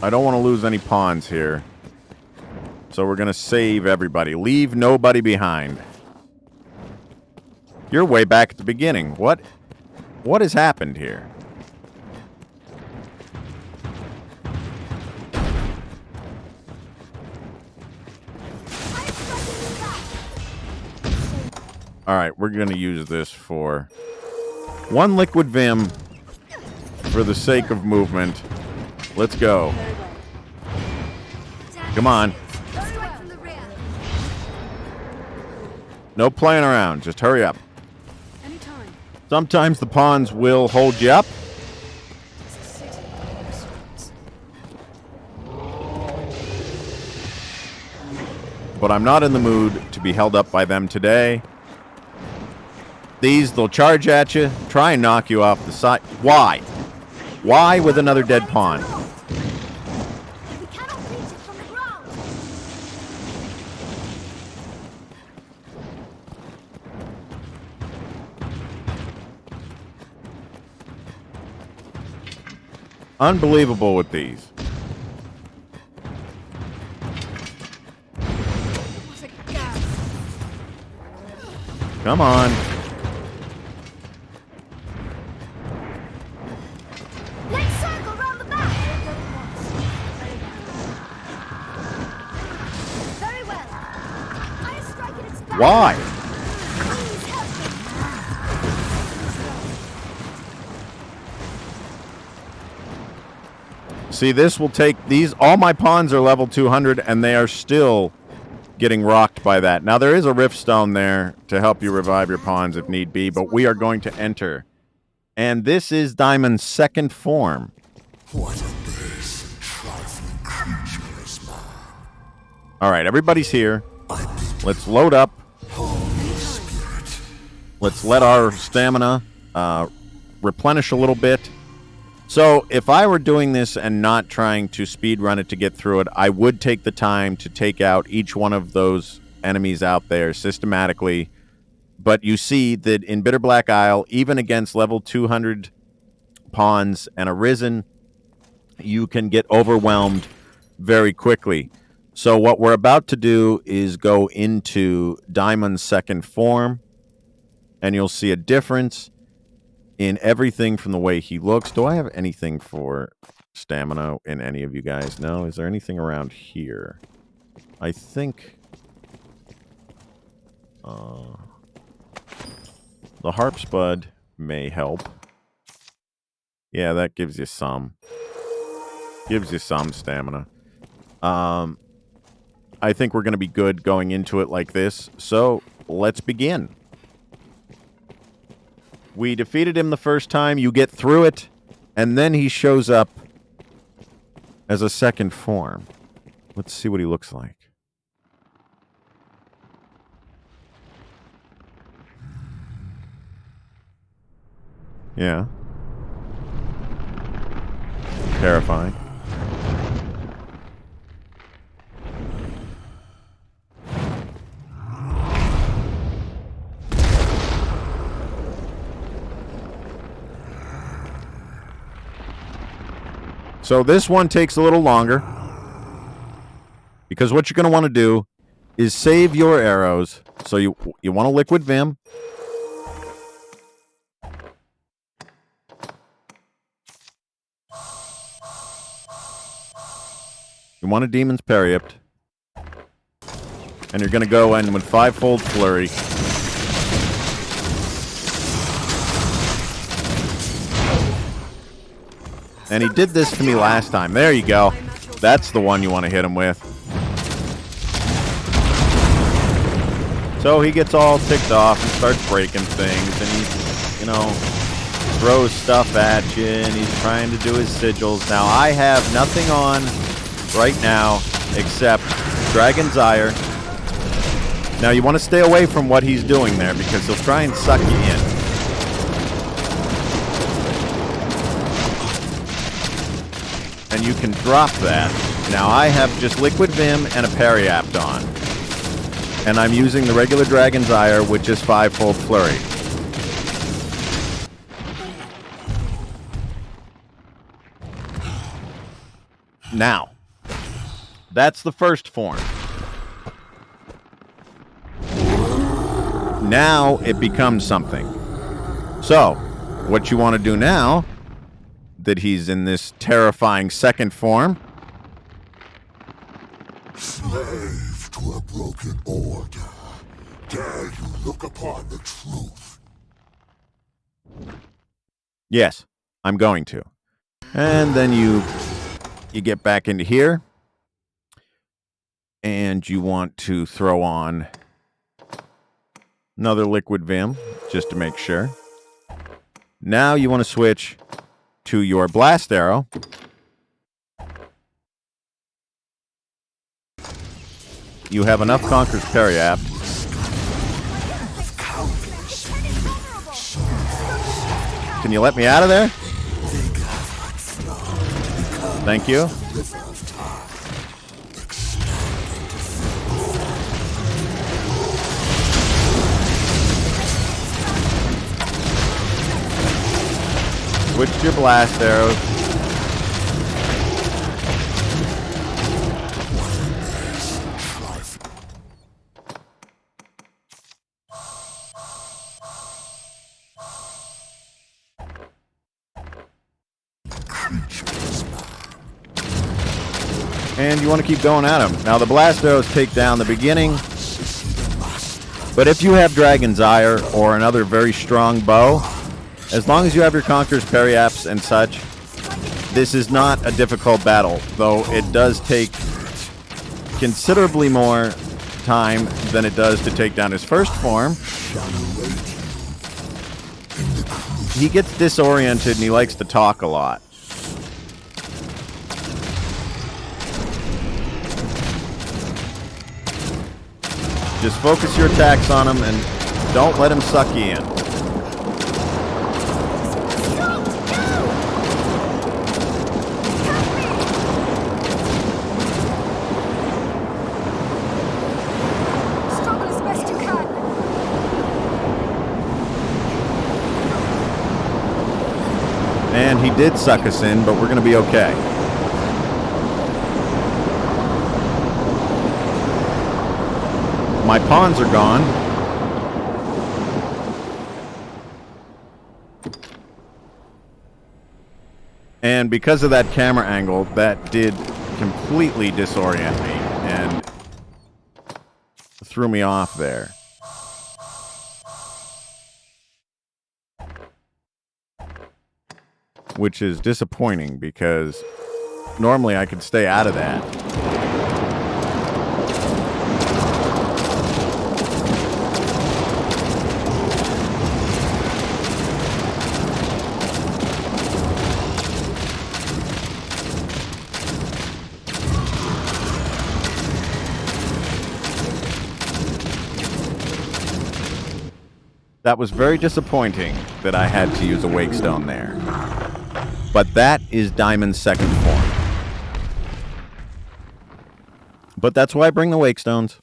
I don't want to lose any pawns here. So we're going to save everybody. Leave nobody behind. You're way back at the beginning. What has happened here? All right, we're going to use this for one liquid vim for the sake of movement. Let's go. Come on. Strike from the rear. No playing around. Just hurry up. Anytime. Sometimes the pawns will hold you up. It's a city of sorts. But I'm not in the mood to be held up by them today. They'll charge at you, try and knock you off the side. Why? Why with another dead pawn? We cannot reach it from the ground. Unbelievable with these. What a gap. Come on. Let's circle round the back. Very well. I strike at its back. Why? Please help me. See, this will take these. All my pawns are level 200, and they are still getting rocked by that. Now, there is a rift stone there to help you revive your pawns if need be, but we are going to enter. And this is Daimon's second form. What a base and trifling creature is man. All right, everybody's here. Let's load up. Holy Spirit. Let's let our stamina replenish a little bit. So if I were doing this and not trying to speed run it to get through it, I would take the time to take out each one of those enemies out there systematically. But you see that in Bitterblack Isle, even against level 200 pawns and Arisen, you can get overwhelmed very quickly. So what we're about to do is go into Daimon's second form, and you'll see a difference in everything from the way he looks. Do I have anything for stamina in any of you guys? No? Is there anything around here? I think the harp spud may help. Yeah, that gives you some. Gives you some stamina. I think we're going to be good going into it like this. So, let's begin. We defeated him the first time. You get through it, and then he shows up as a second form. Let's see what he looks like. Yeah. Terrifying. So this one takes a little longer, because what you're going to want to do is save your arrows. So you want a liquid vim. You want a demon's periapt. And you're going to go in with fivefold flurry. And he did this to me last time. There you go. That's the one you want to hit him with. So he gets all ticked off and starts breaking things. And he, you know, throws stuff at you. And he's trying to do his sigils. Now, I have nothing on right now except Dragon's Ire. Now, you want to stay away from what he's doing there, because he'll try and suck you in. And you can drop that. Now I have just Liquid Vim and a Periapt on. And I'm using the regular Dragon's Ire, which is fivefold flurry. Now, that's the first form. Now it becomes something. So, what you want to do now that he's in this terrifying second form? Slave to a broken order. Dare you look upon the truth? Yes, I'm going to. And then you get back into here. And you want to throw on another liquid vim, just to make sure. Now you want to switch to your blast arrow. You have enough Conqueror's Periapt. Can you let me out of there? Thank you. Switch your blast arrows. And you want to keep going at him. Now the blast arrows take down the beginning. But if you have Dragon's Ire or another very strong bow, as long as you have your Conqueror's Periapts and such, this is not a difficult battle, though it does take considerably more time than it does to take down his first form. He gets disoriented and he likes to talk a lot. Just focus your attacks on him and don't let him suck you in. And he did suck us in, but we're going to be okay. My pawns are gone. And because of that camera angle, that did completely disorient me and threw me off there. Which is disappointing because normally I could stay out of that. That was very disappointing that I had to use a Wake Stone there. But that is Daimon's second form. But that's why I bring the Wake Stones.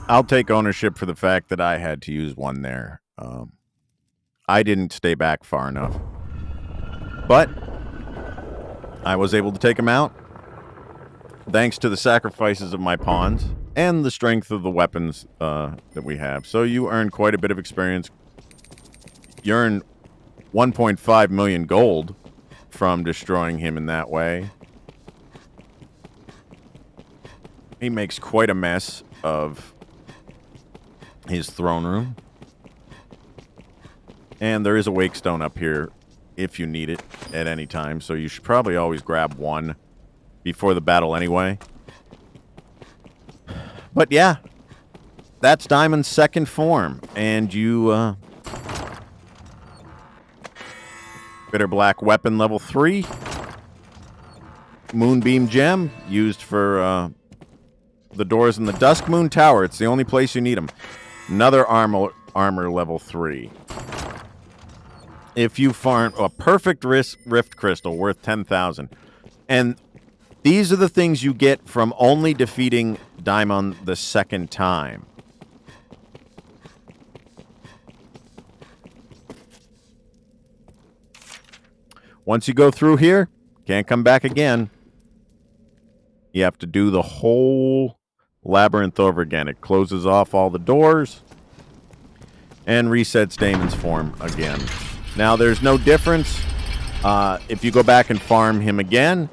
I'll take ownership for the fact that I had to use one there. I didn't stay back far enough. But I was able to take him out thanks to the sacrifices of my pawns and the strength of the weapons that we have. So you earn quite a bit of experience. You earn 1.5 million gold from destroying him in that way. He makes quite a mess of his throne room. And there is a Wake Stone up here if you need it at any time. So you should probably always grab one before the battle anyway. But yeah, that's Daimon's second form. And you, Bitterblack weapon level 3. Moonbeam gem used for the doors in the Dusk Moon Tower. It's the only place you need them. Another armor level 3. If you farm a perfect rift crystal worth 10,000. And these are the things you get from only defeating Daimon the second time. Once you go through here, can't come back again. You have to do the whole labyrinth over again. It closes off all the doors and resets Daimon's form again. Now, there's no difference. If you go back and farm him again,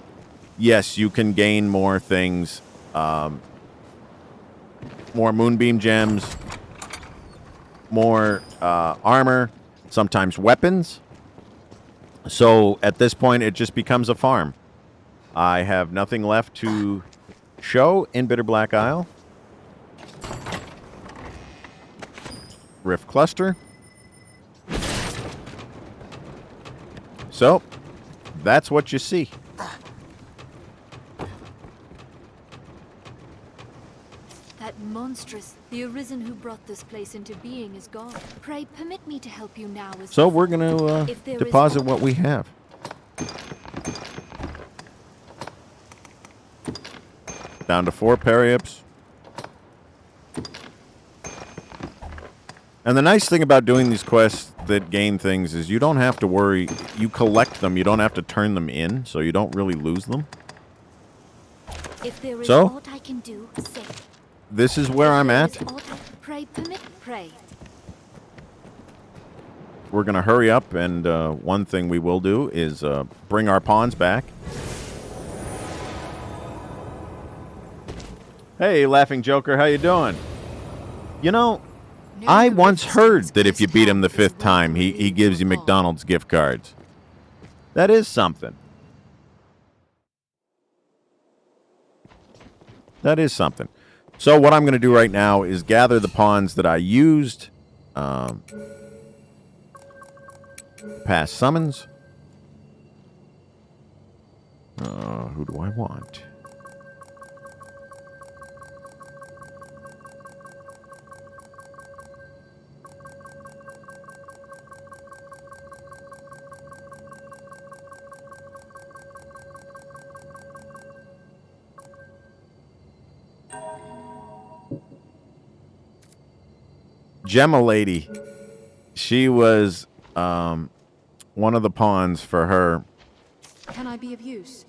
yes, you can gain more things. More Moonbeam Gems, more armor, sometimes weapons. So, at this point, it just becomes a farm. I have nothing left to show in Bitterblack Isle. Rift Cluster. So, that's what you see. That monstrous, the Arisen who brought this place into being is gone. Pray permit me to help you now. So we're going to deposit what we have. Down to 4 Periups. And the nice thing about doing these quests that gain things is you don't have to worry. You collect them. You don't have to turn them in, so you don't really lose them. If there is So, aught I can do, say. This is where I'm at. Pray permit, pray. We're going to hurry up, and one thing we will do is bring our pawns back. Hey, Laughing Joker, how you doing? You know, I once heard that if you beat him the 5th time, he gives you McDonald's gift cards. That is something. That is something. So what I'm going to do right now is gather the pawns that I used. Pass summons. Who do I want? Gemma Lady. She was one of the pawns for her. Can I be of use?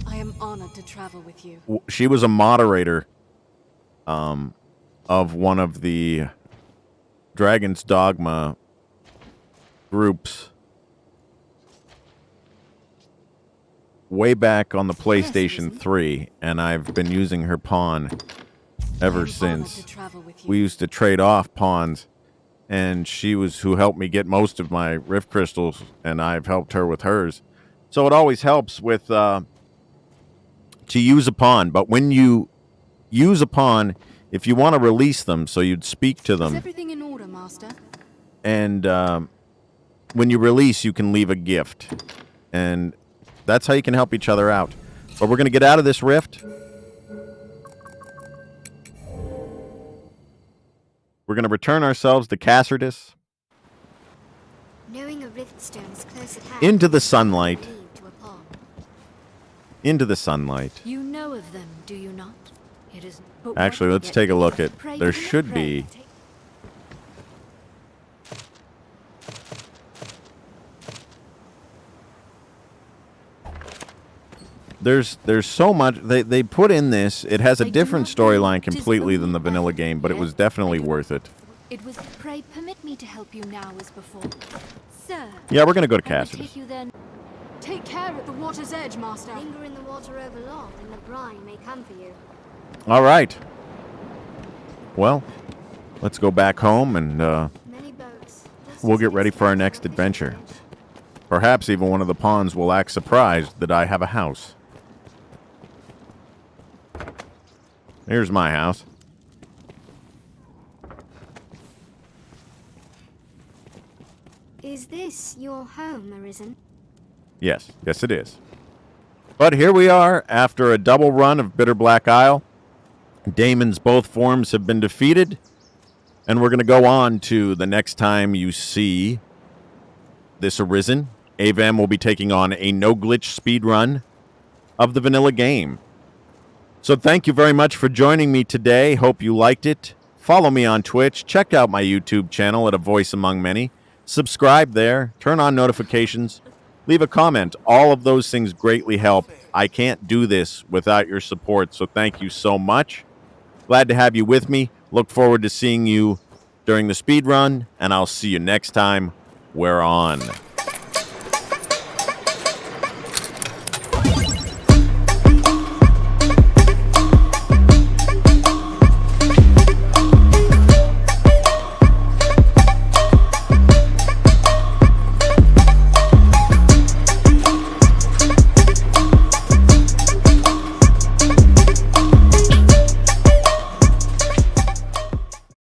I am honored to travel with you. She was a moderator of one of the Dragon's Dogma groups way back on the PlayStation 3, and I've been using her pawn ever since. We used to trade off pawns, and she was who helped me get most of my Rift Crystals, and I've helped her with hers. So it always helps with to use a pawn, but when you use a pawn, if you want to release them, so you'd speak to them. Is everything in order, Master? And when you release, you can leave a gift. And that's how you can help each other out. But we're going to get out of this rift. We're going to return ourselves to Cassardus. Knowing a rift stone is close at hand. Into the sunlight. Lead to a pond. Into the sunlight. You know of them, do you not? It is. Actually, let's take a look at... There should be... There's so much they put in this. It has a different storyline completely than the vanilla game, but it was definitely worth it. It was. Pray permit me to help you now as before, sir. Yeah, we're gonna go to I will Cassardus. take you then. Take care at the water's edge, Master. Linger in the water over long, and the brine may come for you. All right. Well, let's go back home and Many boats. we'll get ready for our next adventure. Perhaps even one of the pawns will act surprised that I have a house. Here's my house. Is this your home, Arisen? Yes, yes it is. But here we are, after a double run of Bitterblack Isle. Daimon's both forms have been defeated. And we're going to go on to the next time you see this Arisen. Avam will be taking on a no-glitch speed run of the vanilla game. So thank you very much for joining me today. Hope you liked it. Follow me on Twitch. Check out my YouTube channel at A Voice Among Many. Subscribe there. Turn on notifications. Leave a comment. All of those things greatly help. I can't do this without your support, so thank you so much. Glad to have you with me. Look forward to seeing you during the speed run, and I'll see you next time. We're on.